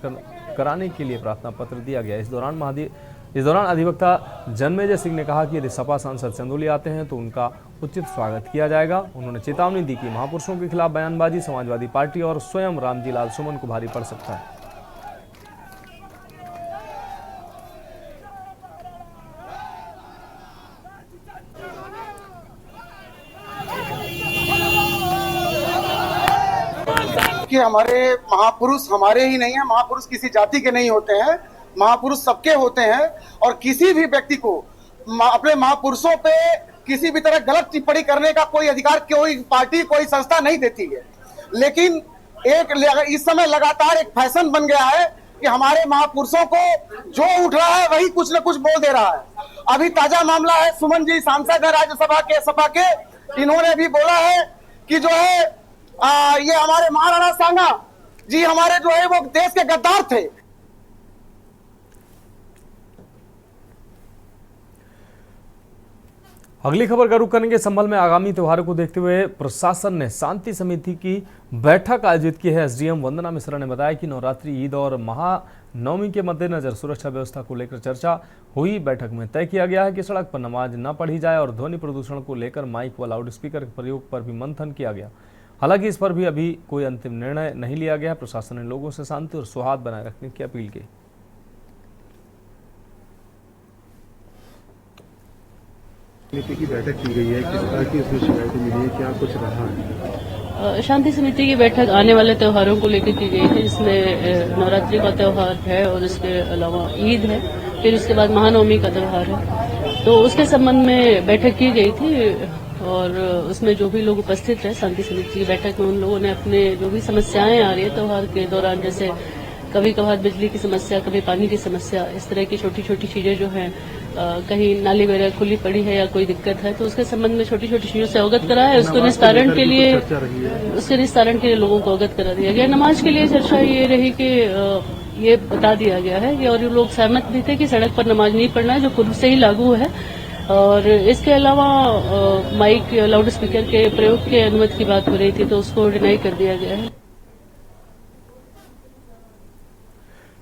कराने के लिए प्रार्थना पत्र दिया गया। इस दौरान अधिवक्ता जन्मेजय सिंह ने कहा कि यदि सपा सांसद चंदौली आते हैं तो उनका उचित स्वागत किया जाएगा। उन्होंने चेतावनी दी कि महापुरुषों के खिलाफ बयानबाजी समाजवादी पार्टी और स्वयं रामजी लाल सुमन को भारी पड़ सकता है। कि हमारे महापुरुष हमारे ही नहीं है, महापुरुष किसी जाति के नहीं होते हैं, महापुरुष सबके होते हैं और किसी भी व्यक्ति को अपने महापुरुषों पे किसी भी तरह गलत टिप्पणी करने का कोई अधिकार कोई पार्टी, कोई संस्था नहीं देती है। लेकिन इस समय लगातार एक फैशन बन गया है कि हमारे महापुरुषों को जो उठ रहा है वही कुछ न कुछ बोल दे रहा है। अभी ताजा मामला है, सुमन जी सांसद है राज्यसभा के सपा के, इन्होंने भी बोला है कि जो है ये हमारे महाराणा सांगा जी हमारे जो है वो देश के गद्दार थे। अगली खबर का रुख करेंगे। संभल में आगामी त्योहारों को देखते हुए प्रशासन ने शांति समिति की बैठक आयोजित की है। एसडीएम वंदना मिश्रा ने बताया कि नवरात्रि, ईद और महानवमी के मद्देनजर सुरक्षा व्यवस्था को लेकर चर्चा हुई। बैठक में तय किया गया है कि सड़क पर नमाज न पढ़ी जाए और ध्वनि प्रदूषण को लेकर माइक व लाउड स्पीकर के प्रयोग पर भी मंथन किया गया। हालांकि इस पर भी अभी कोई अंतिम निर्णय नहीं लिया गया। प्रशासन ने लोगों से शांति और सौहार्द बनाए रखने की अपील की। समिति की बैठक की गई है, किस तरह की उसमें शिकायतें मिली है, क्या कुछ रहा है? शांति समिति की बैठक आने वाले त्योहारों को लेकर की गई है, जिसमें नवरात्रि का त्यौहार है और इसके अलावा ईद है, फिर उसके बाद महानवमी का त्यौहार है, तो उसके संबंध में बैठक की गई थी और उसमें जो भी लोग उपस्थित रहे शांति समिति की बैठक में, उन लोगों ने अपने जो भी समस्याएं आ रही है त्योहार के दौरान, जैसे कभी कभार बिजली की समस्या, कभी पानी की समस्या, इस तरह की छोटी छोटी चीजें जो हैं, कहीं नाली वगैरह खुली पड़ी है या कोई दिक्कत है, तो उसके संबंध में छोटी छोटी चीजों से अवगत करा है। उसके निस्तारण के लिए लोगों को अवगत करा दिया गया। नमाज के लिए चर्चा ये रही कि ये बता दिया गया है कि, और ये लोग सहमत भी थे कि सड़क पर नमाज नहीं पढ़ना है, जो पूर्व से ही लागू है। और इसके अलावा माइक लाउड स्पीकर के प्रयोग के अनुमति की बात हो रही थी, तो उसको डिनाई कर दिया गया है।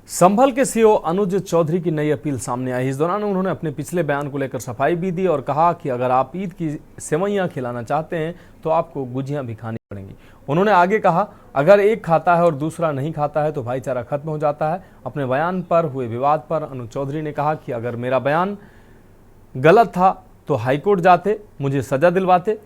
संभल के सीओ अनुज चौधरी की नई अपील सामने आई। इस दौरान उन्होंने अपने पिछले बयान को लेकर सफाई भी दी और कहा कि अगर आप ईद की सेवइयां खिलाना चाहते हैं तो आपको गुजियां भी खानी पड़ेंगी। उन्होंने आगे कहा, अगर एक खाता है और दूसरा नहीं खाता है तो भाईचारा खत्म हो जाता है। अपने बयान पर हुए विवाद पर अनुज चौधरी ने कहा कि अगर मेरा बयान गलत था तो हाईकोर्ट जाते, मुझे सजा दिलवाते।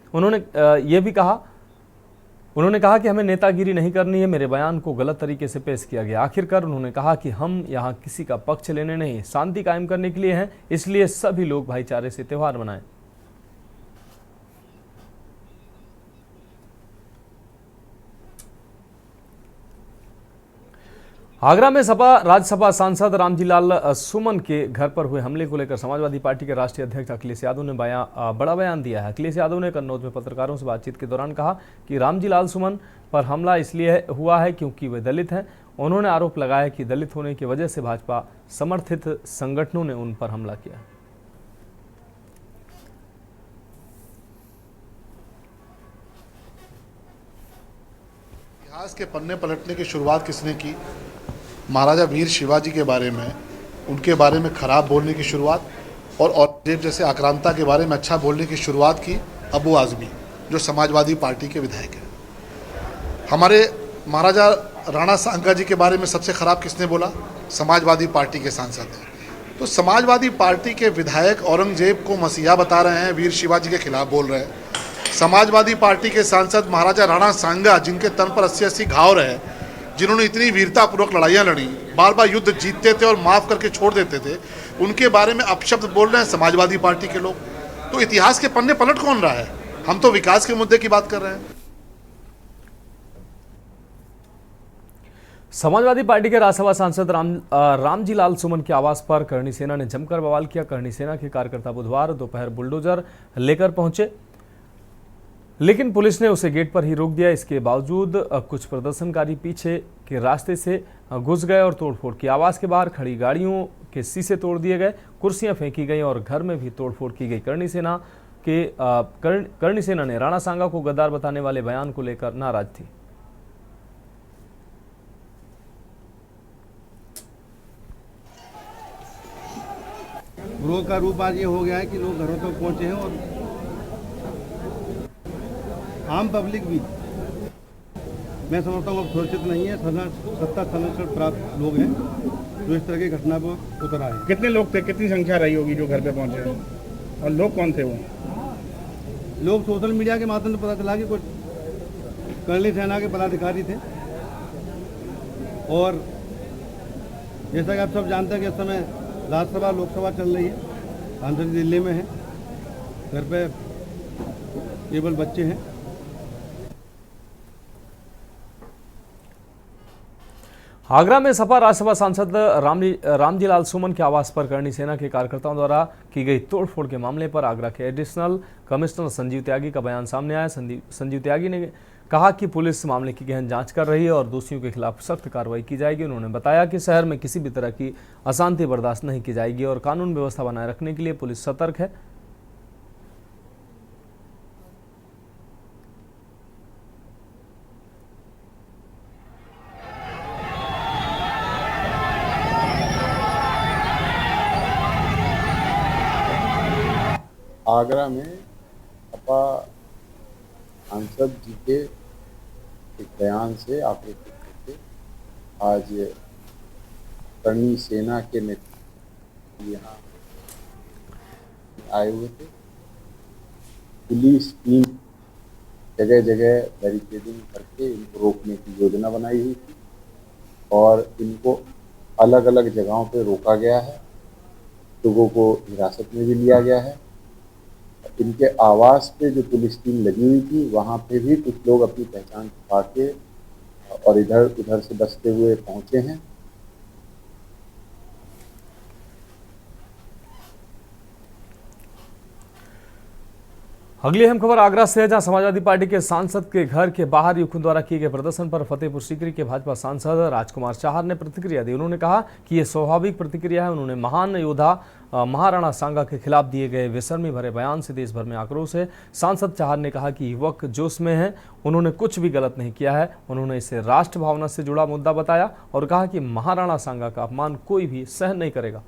उन्होंने कहा कि हमें नेतागिरी नहीं करनी है, मेरे बयान को गलत तरीके से पेश किया गया। आखिरकार उन्होंने कहा कि हम यहाँ किसी का पक्ष लेने नहीं, शांति कायम करने के लिए हैं, इसलिए सभी लोग भाईचारे से त्योहार मनाएं। आगरा में राज्यसभा सांसद रामजीलाल सुमन के घर पर हुए हमले को लेकर समाजवादी पार्टी के राष्ट्रीय अध्यक्ष अखिलेश यादव ने बड़ा बयान दिया है। अखिलेश यादव ने कन्नौज में पत्रकारों से बातचीत के दौरान कहा कि रामजीलाल सुमन पर हमला इसलिए हुआ है क्योंकि वे दलित हैं। उन्होंने आरोप लगाया कि दलित होने की वजह से भाजपा समर्थित संगठनों ने उन पर हमला किया। इतिहास के पन्ने पलटने की शुरुआत किसने की? महाराजा वीर शिवाजी के बारे में, उनके बारे में खराब बोलने की शुरुआत और औरंगजेब जैसे आक्रांता के बारे में अच्छा बोलने की शुरुआत की अबू आजमी, जो समाजवादी पार्टी के विधायक हैं। हमारे महाराजा राणा सांगा जी के बारे में सबसे खराब किसने बोला? समाजवादी पार्टी के सांसद हैं। तो समाजवादी पार्टी के विधायक औरंगजेब को मसीहा बता रहे हैं, वीर शिवाजी के खिलाफ बोल रहे हैं। समाजवादी पार्टी के सांसद महाराजा राणा सांगा, जिनके तन पर 80-80 घाव रहे, जिन्होंने इतनी वीरतापूर्वक लड़ाइयाँ लड़ी, बार बार युद्ध जीतते थे और माफ़ करके छोड़ देते थे, उनके बारे में अपशब्द बोल रहे हैं समाजवादी पार्टी के लोग। तो इतिहास के पन्ने पलट कौन रहा है? हम तो विकास के मुद्दे की बात कर रहे हैं। समाजवादी पार्टी के राज्यसभा सांसद रामजीलाल सुमन के आवास पर करणी सेना ने जमकर बवाल किया। करणी सेना के कार्यकर्ता बुधवार दोपहर बुलडोजर लेकर पहुंचे, लेकिन पुलिस ने उसे गेट पर ही रोक दिया। इसके बावजूद कुछ प्रदर्शनकारी पीछे के रास्ते से घुस गए और तोड़फोड़ की। आवास के बाहर खड़ी गाड़ियों के शीशे तोड़ दिए गए, कुर्सियां फेंकी गई और घर में भी तोड़फोड़ की गई। करणी सेना ने राणा सांगा को गद्दार बताने वाले बयान को लेकर नाराज थी। विरोध का रूप आज ये हो गया है कि लोग घरों तक पहुंचे हैं और आम पब्लिक भी, मैं समझता हूँ, अब सुरक्षित नहीं है। सत्ता संरक्षण प्राप्त लोग हैं जो इस तरह की घटना पर उतर आए। कितने लोग थे, कितनी संख्या रही होगी जो घर पे पहुंचे, और लोग कौन थे? वो लोग सोशल मीडिया के माध्यम से पता चला कि कुछ करणी सेना के पदाधिकारी थे, और जैसा कि आप सब जानते हैं कि इस समय राज्यसभा लोकसभा चल रही है, सांसद दिल्ली में है, घर पे केवल बच्चे हैं। आगरा में सपा राज्यसभा सांसद रामजीलाल सुमन के आवास पर करणी सेना के कार्यकर्ताओं द्वारा की गई तोड़फोड़ के मामले पर आगरा के एडिशनल कमिश्नर संजीव त्यागी का बयान सामने आया। संजीव त्यागी ने कहा कि पुलिस मामले की गहन जांच कर रही है और दोषियों के खिलाफ सख्त कार्रवाई की जाएगी। उन्होंने बताया कि शहर में किसी भी तरह की अशांति बर्दाश्त नहीं की जाएगी और कानून व्यवस्था बनाए रखने के लिए पुलिस सतर्क है। आगरा में सपा सांसद जी के एक बयान से आक्रोशित होकर आज करणी सेना के नेतृत्व यहाँ आए हुए थे। पुलिस टीम जगह जगह बैरिकेडिंग करके इनको रोकने की योजना बनाई हुई थी और इनको अलग अलग जगहों पर रोका गया है। लोगों को हिरासत में भी लिया गया है। इनके आवास पे जो पुलिस टीम लगी हुई थी वहाँ पे भी कुछ लोग अपनी पहचान छुपा के और इधर उधर से बसते हुए पहुंचे हैं। अगली अहम खबर आगरा से है, जहां समाजवादी पार्टी के सांसद के घर के बाहर युवकों द्वारा किए गए प्रदर्शन पर फतेहपुर सीकरी के भाजपा सांसद राजकुमार चाहर ने प्रतिक्रिया दी। उन्होंने कहा कि यह स्वाभाविक प्रतिक्रिया है। उन्होंने महान योद्धा महाराणा सांगा के खिलाफ दिए गए बेशर्मी भरे बयान से देश भर में आक्रोश है। सांसद चाहर ने कहा कि युवक जोश में हैं, उन्होंने कुछ भी गलत नहीं किया है। उन्होंने इसे राष्ट्र भावना से जुड़ा मुद्दा बताया और कहा कि महाराणा सांगा का अपमान कोई भी सहन नहीं करेगा।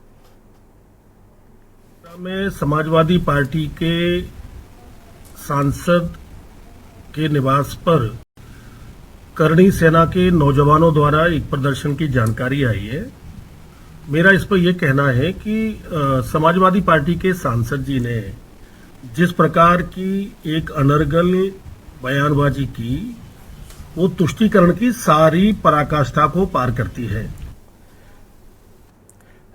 में समाजवादी पार्टी के सांसद के निवास पर करणी सेना के नौजवानों द्वारा एक प्रदर्शन की जानकारी आई है। मेरा इस पर यह कहना है कि समाजवादी पार्टी के सांसद जी ने जिस प्रकार की एक अनर्गल बयानबाजी की, वो तुष्टीकरण की सारी पराकाष्ठा को पार करती है।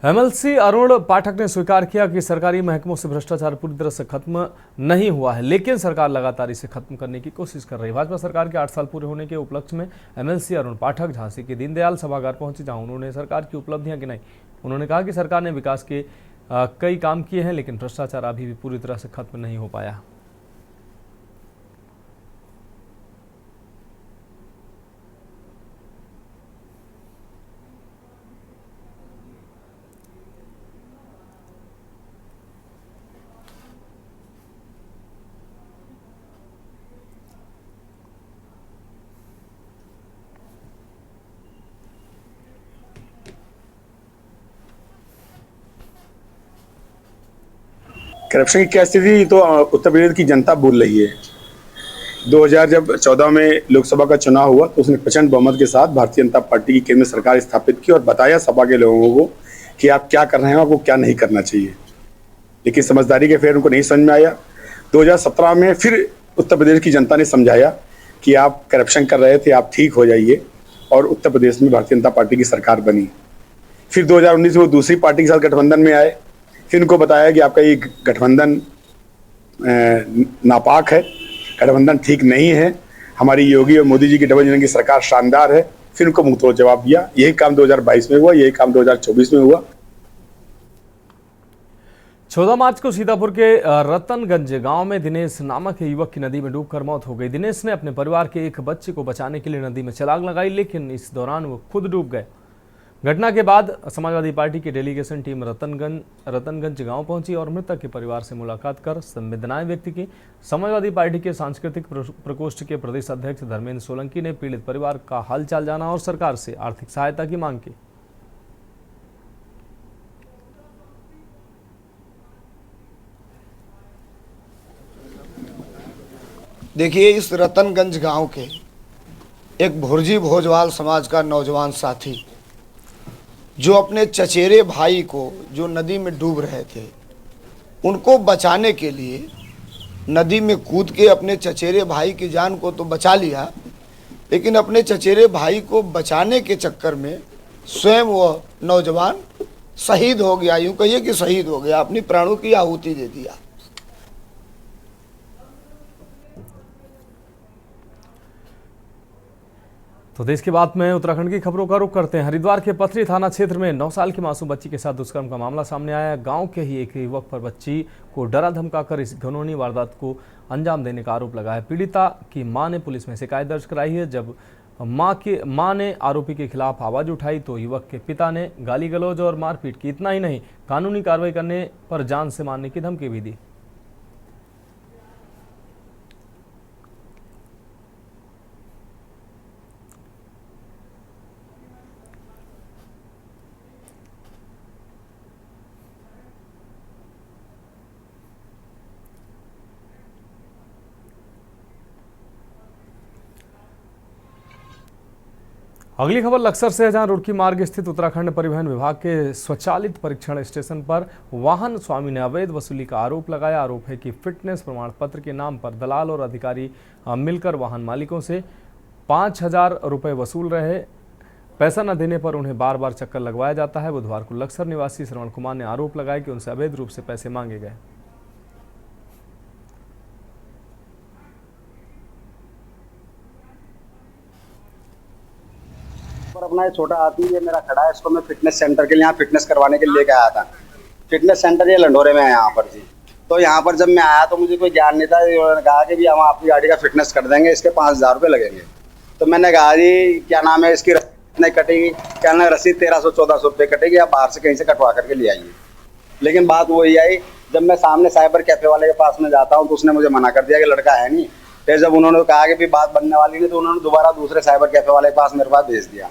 एमएलसी अरुण पाठक ने स्वीकार किया कि सरकारी महकमों से भ्रष्टाचार पूरी तरह से खत्म नहीं हुआ है, लेकिन सरकार लगातार इसे खत्म करने की कोशिश कर रही है। भाजपा सरकार के 8 साल पूरे होने के उपलक्ष्य में एमएलसी अरुण पाठक झांसी के दीनदयाल सभागार पहुंचे, जहां उन्होंने सरकार की उपलब्धियां गिनाई। उन्होंने कहा कि सरकार ने विकास के कई काम किए हैं, लेकिन भ्रष्टाचार अभी भी पूरी तरह से खत्म नहीं हो पाया। करप्शन की क्या स्थिति तो उत्तर प्रदेश की जनता भूल रही है। 2014 में लोकसभा का चुनाव हुआ तो उसने प्रचंड बहुमत के साथ भारतीय जनता पार्टी की केंद्र सरकार स्थापित की और बताया सभा के लोगों को कि आप क्या कर रहे हैं, आपको क्या नहीं करना चाहिए। लेकिन समझदारी के फेर उनको नहीं समझ में आया। 2017 में फिर उत्तर प्रदेश की जनता ने समझाया कि आप करप्शन कर रहे थे, आप ठीक हो जाइए, और उत्तर प्रदेश में भारतीय जनता पार्टी की सरकार बनी। फिर 2019 में वो दूसरी पार्टी के साथ गठबंधन में आए। फिर उनको बताया कि आपका ये गठबंधन नापाक है, गठबंधन ठीक नहीं है, हमारी योगी और मोदी जी की डबल इंजन की सरकार शानदार है। फिर उनको मुंहतोड़ जवाब दिया। यही काम 2022 में हुआ, यही काम 2024 में हुआ। 14 मार्च को सीतापुर के रतनगंज गांव में दिनेश नामक युवक की नदी में डूबकर मौत हो गई। दिनेश ने अपने परिवार के एक बच्चे को बचाने के लिए नदी में छलांग लगाई, लेकिन इस दौरान वो खुद डूब गए। घटना के बाद समाजवादी पार्टी की डेलीगेशन टीम रतनगंज गांव पहुंची और मृतक के परिवार से मुलाकात कर संवेदनाएं व्यक्त की। समाजवादी पार्टी के सांस्कृतिक प्रकोष्ठ के प्रदेश अध्यक्ष धर्मेंद्र सोलंकी ने पीड़ित परिवार का हालचाल जाना और सरकार से आर्थिक सहायता की मांग की। देखिए, इस रतनगंज गांव के एक भुर्जी भोजवाल समाज का नौजवान साथी जो अपने चचेरे भाई को, जो नदी में डूब रहे थे, उनको बचाने के लिए नदी में कूद के अपने चचेरे भाई की जान को तो बचा लिया, लेकिन अपने चचेरे भाई को बचाने के चक्कर में स्वयं वह नौजवान शहीद हो गया। यूं कहिए कि शहीद हो गया, अपनी प्राणों की आहुति दे दिया। तो देश के बाद में उत्तराखंड की खबरों का रुख करते हैं। हरिद्वार के पथरी थाना क्षेत्र में 9 साल की मासूम बच्ची के साथ दुष्कर्म का मामला सामने आया। गांव के ही एक युवक पर बच्ची को डरा धमकाकर इस घिनौनी वारदात को अंजाम देने का आरोप लगा है। पीड़िता की मां ने पुलिस में शिकायत दर्ज कराई है। जब मां ने आरोपी के खिलाफ आवाज उठाई तो युवक के पिता ने गाली गलौज और मारपीट की। इतना ही नहीं, कानूनी कार्रवाई करने पर जान से मारने की धमकी भी दी। अगली खबर लक्सर से है, जहां रुड़की मार्ग स्थित उत्तराखंड परिवहन विभाग के स्वचालित परीक्षण स्टेशन पर वाहन स्वामी ने अवैध वसूली का आरोप लगाया। आरोप है कि फिटनेस प्रमाण पत्र के नाम पर दलाल और अधिकारी मिलकर वाहन मालिकों से 5,000 रुपये वसूल रहे। पैसा न देने पर उन्हें बार बार चक्कर लगवाया जाता है। बुधवार को लक्सर निवासी श्रवण कुमार ने आरोप लगाया कि उनसे अवैध रूप से पैसे मांगे गए। अपना ये छोटा हाथी ये मेरा खड़ा है, इसको मैं फिटनेस सेंटर के लिए यहाँ फिटनेस करवाने के लिए लेके आया था। फिटनेस सेंटर ये लंडोरे में है यहाँ पर जी। तो यहाँ पर जब मैं आया तो मुझे कोई ज्ञान नहीं था। उन्होंने कहा कि भी हम आपकी गाड़ी का फिटनेस कर देंगे, इसके 5,000 रुपये लगेंगे। तो मैंने कहा जी क्या नाम है इसकी रसीद नहीं कटेगी, क्या नाम रसीद 1300-1400 रुपये कटेगी, आप बाहर से कहीं से कटवा करके ले आइए। लेकिन बात वही आई, जब मैं सामने साइबर कैफे वाले के पास में जाता हूँ तो उसने मुझे मना कर दिया कि लड़का है नहीं। फिर जब उन्होंने कहा कि भी बात बनने वाली नहीं तो उन्होंने दोबारा दूसरे साइबर कैफे वाले के पास मेरे पास भेज दिया।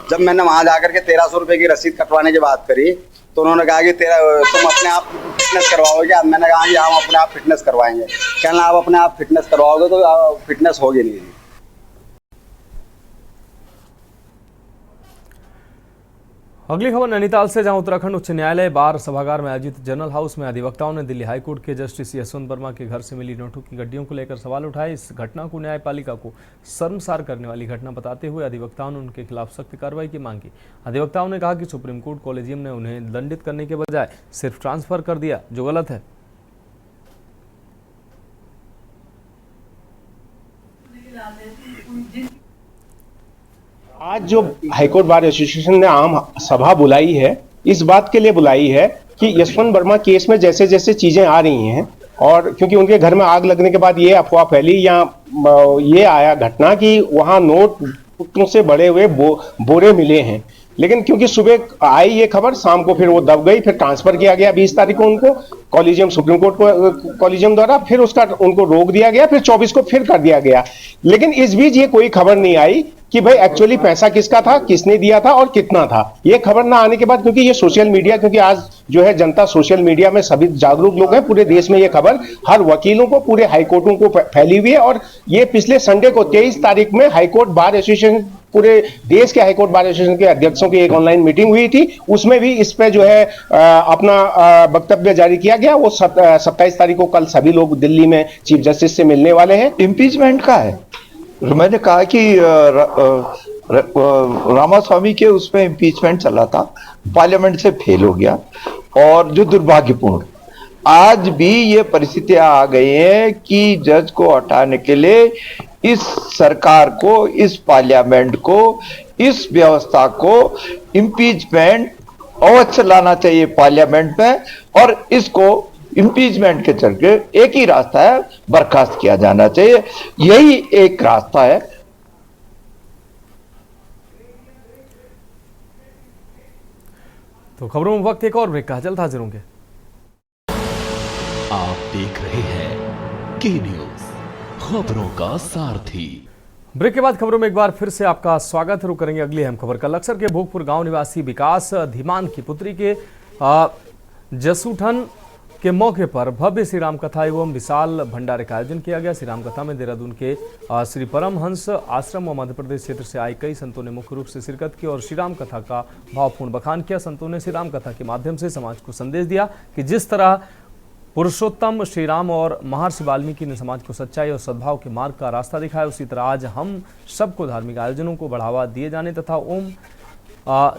जब मैंने वहाँ जाकर के 1300 रुपये की रसीद कटवाने की बात करी तो उन्होंने कहा कि तुम अपने आप फिटनेस करवाओगे। मैंने कहा कि हम अपने आप फिटनेस करवाएंगे। कहना आप अपने आप फिटनेस करवाओगे तो फिटनेस होगी नहीं। अगली खबर नैनीताल से, जहां उत्तराखंड उच्च न्यायालय बार सभागार में आयोजित जनरल हाउस में अधिवक्ताओं ने दिल्ली हाईकोर्ट के जस्टिस यशवंत वर्मा के घर से मिली नोटों की गड्डियों को लेकर सवाल उठाए। इस घटना को न्यायपालिका को शर्मसार करने वाली घटना बताते हुए अधिवक्ताओं ने उनके खिलाफ सख्त कार्रवाई की मांग की। अधिवक्ताओं ने कहा कि सुप्रीम कोर्ट कॉलेजियम ने उन्हें दंडित करने के बजाय सिर्फ ट्रांसफर कर दिया, जो गलत है। आज जो हाईकोर्ट बार एसोसिएशन ने आम सभा बुलाई है, इस बात के लिए बुलाई है कि यशवंत वर्मा केस में जैसे जैसे चीजें आ रही हैं, और क्योंकि उनके घर में आग लगने के बाद ये अफवाह फैली या ये आया घटना कि वहां नोटों से बड़े हुए बोरे मिले हैं, लेकिन क्योंकि सुबह आई ये खबर, शाम को फिर वो दब गई, फिर ट्रांसफर किया गया 20 तारीख को उनको कॉलेजियम, सुप्रीम कोर्ट को कॉलेजियम द्वारा, फिर उसका उनको रोक दिया गया, फिर 24 को फिर कर दिया गया। लेकिन इस बीच ये कोई खबर नहीं आई कि भाई एक्चुअली पैसा किसका था, किसने दिया था और कितना था। ये खबर ना आने के बाद, क्योंकि ये सोशल मीडिया, क्योंकि आज जो है जनता सोशल मीडिया में सभी जागरूक लोग हैं, पूरे देश में ये खबर हर वकीलों को, पूरे हाईकोर्टों को फैली हुई है। और ये पिछले संडे को 23 तारीख में हाईकोर्ट बार एसोसिएशन, पूरे देश के हाईकोर्ट बार एसोसिएशन के अध्यक्षों की एक ऑनलाइन मीटिंग हुई थी, उसमें भी इस पे जो है अपना वक्तव्य जारी किया गया। वो 27 तारीख को कल सभी लोग दिल्ली में चीफ जस्टिस से मिलने वाले हैं। इम्पीचमेंट का है, मैंने कहा कि रामास्वामी के उसमें इम्पीचमेंट चला था, पार्लियामेंट से फेल हो गया, और जो दुर्भाग्यपूर्ण आज भी ये परिस्थितियां आ गई हैं कि जज को हटाने के लिए इस सरकार को, इस पार्लियामेंट को, इस व्यवस्था को इम्पीचमेंट अवश्य लाना चाहिए पार्लियामेंट में, और इसको इम्पीचमेंट के चलते एक ही रास्ता है, बर्खास्त किया जाना चाहिए, यही एक रास्ता है। तो खबरों में वक्त एक और ब्रेक का, जल्द हाजिर होंगे। आप देख रहे हैं के न्यूज, खबरों का सारथी। ब्रेक के बाद खबरों में एक बार फिर से आपका स्वागत है। रुक करेंगे अगली अहम खबर का। लक्सर के भोगपुर गांव निवासी विकास धीमान की पुत्री के जसूठन के मौके पर भव्य श्री राम कथा एवं विशाल भंडारे का आयोजन किया गया। श्री राम कथा में देहरादून के श्री परमहंस आश्रम व मध्य प्रदेश क्षेत्र से आए कई संतों ने मुख्य रूप से शिरकत की और श्री राम कथा का भावपूर्ण बखान किया। संतों ने श्री राम कथा के माध्यम से समाज को संदेश दिया कि जिस तरह पुरुषोत्तम श्री राम और महर्षि वाल्मीकि ने समाज को सच्चाई और सद्भाव के मार्ग का रास्ता दिखाया, उसी तरह आज हम सबको धार्मिक आयोजनों को बढ़ावा दिए जाने तथा ओम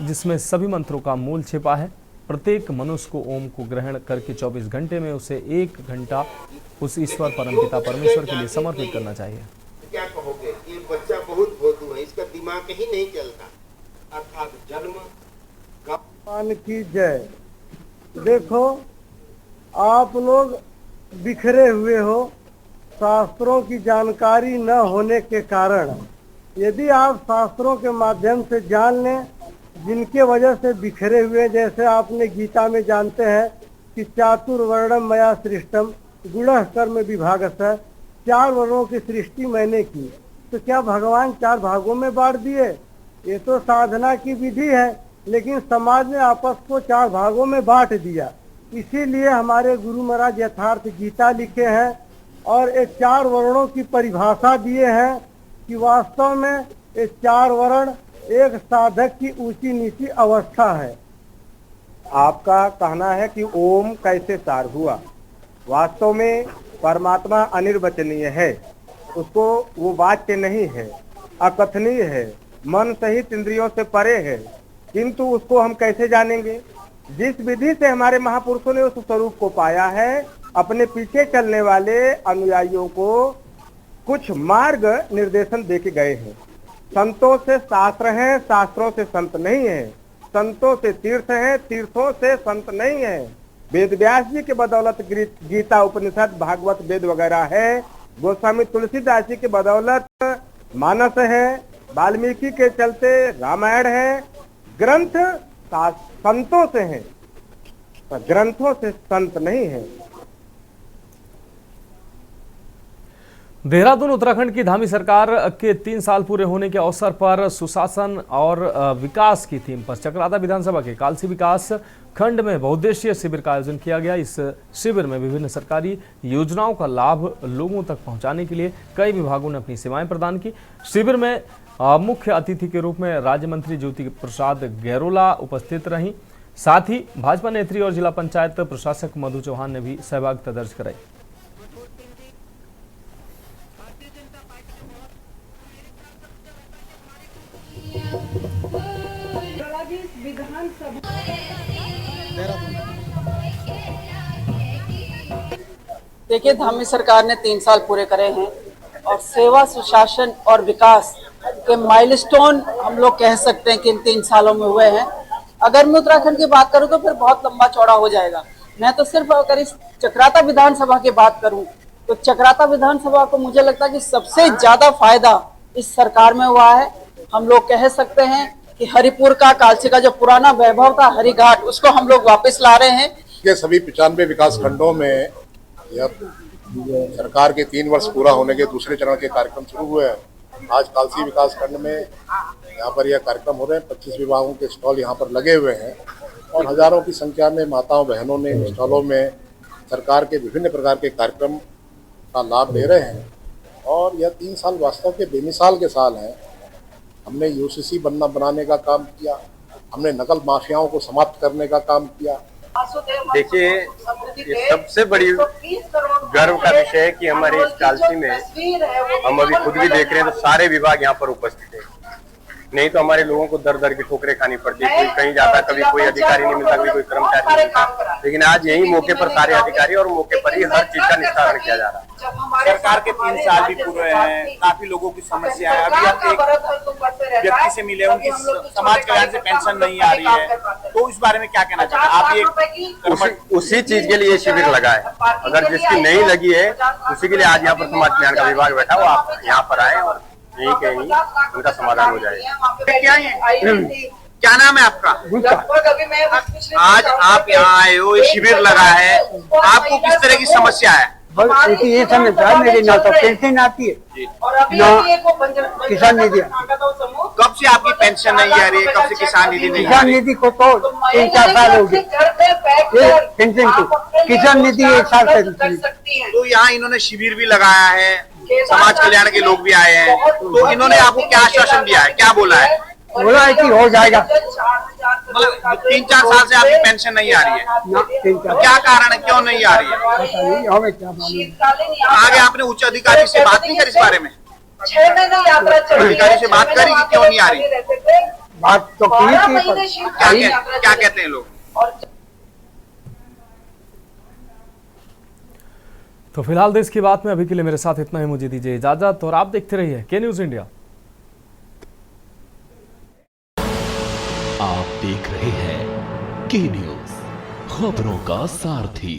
जिसमें सभी मंत्रों का मूल छिपा है, प्रत्येक मनुष्य को ओम को ग्रहण करके 24 घंटे में उसे 1 घंटा उस ईश्वर परमपिता परमेश्वर के लिए समर्पित करना चाहिए। क्या कहोगे, ये बच्चा बहुत भोदू है, इसका दिमाग ही नहीं चलता, अर्थात जन्म भगवान की जय। देखो आप लोग बिखरे हुए हो, शास्त्रों की जानकारी न होने के कारण। यदि आप शास्त्रों के माध्यम से जान लें, जिनके वजह से बिखरे हुए, जैसे आपने गीता में जानते हैं कि चातुर्वर्णम मया सृष्टम गुणः कर्म विभागस्य, 4 वर्णों की सृष्टि मैंने की। तो क्या भगवान 4 भागों में बांट दिए? ये तो साधना की विधि है, लेकिन समाज ने आपस को 4 भागों में बांट दिया। इसीलिए हमारे गुरु महाराज यथार्थ गीता लिखे हैं और ये 4 वर्णों की परिभाषा दिए हैं कि वास्तव में ये 4 वर्ण एक साधक की ऊंची नीची अवस्था है। आपका कहना है कि ओम कैसे सार हुआ, वास्तव में परमात्मा अनिर्वचनीय है, उसको वो वाच्य नहीं है, अकथनीय है, मन सहित इंद्रियों से परे है, किंतु उसको हम कैसे जानेंगे? जिस विधि से हमारे महापुरुषों ने उस स्वरूप को पाया है, अपने पीछे चलने वाले अनुयायियों को कुछ मार्ग निर्देशन दे के गए हैं। संतों से शास्त्र हैं, शास्त्रों से संत नहीं है। संतों से तीर्थ हैं, तीर्थों से संत नहीं है। वेद व्यास जी के बदौलत गीता, उपनिषद, भागवत, वेद वगैरह है। गोस्वामी तुलसीदास जी के बदौलत मानस है। वाल्मीकि के चलते रामायण है। ग्रंथ संतों से हैं, पर ग्रंथों से संत नहीं है। देहरादून उत्तराखंड की धामी सरकार के 3 साल पूरे होने के अवसर पर सुशासन और विकास की थीम पर चक्राता विधानसभा के कालसी विकास खंड में बहुउद्देशीय शिविर का आयोजन किया गया। इस शिविर में विभिन्न सरकारी योजनाओं का लाभ लोगों तक पहुंचाने के लिए कई विभागों ने अपनी सेवाएं प्रदान की। शिविर में मुख्य अतिथि के रूप में राज्य मंत्री ज्योति प्रसाद गैरोला उपस्थित रहीं। साथ ही भाजपा नेत्री और जिला पंचायत प्रशासक मधु चौहान ने भी सहभागिता दर्ज कराई। देखिए, धामी सरकार ने 3 साल पूरे करे हैं और सेवा, सुशासन और विकास के माइलस्टोन हम लोग कह सकते हैं कि इन 3 सालों में हुए हैं। अगर मैं उत्तराखंड की बात करूं तो फिर बहुत लंबा चौड़ा हो जाएगा। मैं तो सिर्फ अगर इस चक्राता विधानसभा की बात करूं तो चक्राता विधानसभा को मुझे लगता है कि सबसे ज्यादा फायदा इस सरकार में हुआ है। हम लोग कह सकते हैं कि हरिपुर का, कालसी का जो पुराना वैभव था, हरिघाट, उसको हम लोग वापस ला रहे हैं। के सभी 95 विकास खंडों में यह सरकार के 3 वर्ष पूरा होने के दूसरे चरण के कार्यक्रम शुरू हुए हैं। आज कालसी विकास खंड में यहाँ पर यह कार्यक्रम हो रहे हैं। 25 विभागों के स्टॉल यहाँ पर लगे हुए हैं और हजारों की संख्या में माताओं बहनों ने स्टॉलों में सरकार के विभिन्न प्रकार के कार्यक्रम का लाभ ले रहे हैं। और यह 3 साल वास्तव के बेमिसाल के साल हैं। हमने यूसीसी बनाने का काम किया, हमने नकल माफियाओं को समाप्त करने का काम किया। देखिए, ये सबसे बड़ी गर्व का विषय है कि हमारे इस कालसी में हम अभी खुद भी देख रहे हैं तो सारे विभाग यहाँ पर उपस्थित है। नहीं तो हमारे लोगों को दर दर की ठोकरें खानी पड़ती है। कोई कहीं जाता, कभी कोई अधिकारी नहीं मिलता, कभी कोई कर्मचारी नहीं मिलता। लेकिन आज यही मौके पर सारे अधिकारी और मौके पर ही हर चीज का निस्तारण किया जा रहा है। सरकार के 3 साल भी पूरे हैं, काफी लोगों की समस्या है। अभी आप एक व्यक्ति से मिले, उनकी समाज कल्याण से पेंशन नहीं आ रही है, तो इस बारे में क्या कहना चाहते हैं आप? उसी चीज के लिए ये शिविर लगा है। अगर जिसकी नहीं लगी है उसी के लिए आज यहाँ पर समाज कल्याण का विभाग बैठा हो, आप यहाँ पर आए और यही कहीं उनका समाधान हो जाएगा। क्या नाम है आपका? आज आप यहाँ आए हो, ये शिविर लगा है, आपको किस तरह की समस्या है? बस ये समस्या है, मेरी ना तो पेंशन आती है ना किसान निधि। कब से आपकी पेंशन नहीं आ रही है? कब से किसान निधि नहीं आ रही? किसान निधि को तो 3-4 साल हो गए पेंशन को, किसान निधि 1 साल से। तो यहाँ इन्होंने शिविर भी लगाया है, समाज कल्याण के लोग भी आए हैं, तो इन्होंने आपको क्या आश्वासन दिया है, क्या बोला है? बोला है कि हो जाएगा। मतलब 3-4 साल से आपकी पेंशन नहीं आ रही है, तो क्या कारण है, क्यों नहीं आ रही है? आगे आपने उच्च अधिकारी से बात नहीं करी इस बारे में? अधिकारी से बात करी कि क्यों नहीं आ रही? बात तो क्या कहते हैं लोग? तो फिलहाल देश की बात में अभी के लिए मेरे साथ इतना ही। मुझे दीजिए इजाजत और आप देखते रहिए के न्यूज इंडिया। आप देख रहे हैं के न्यूज, खबरों का सारथी।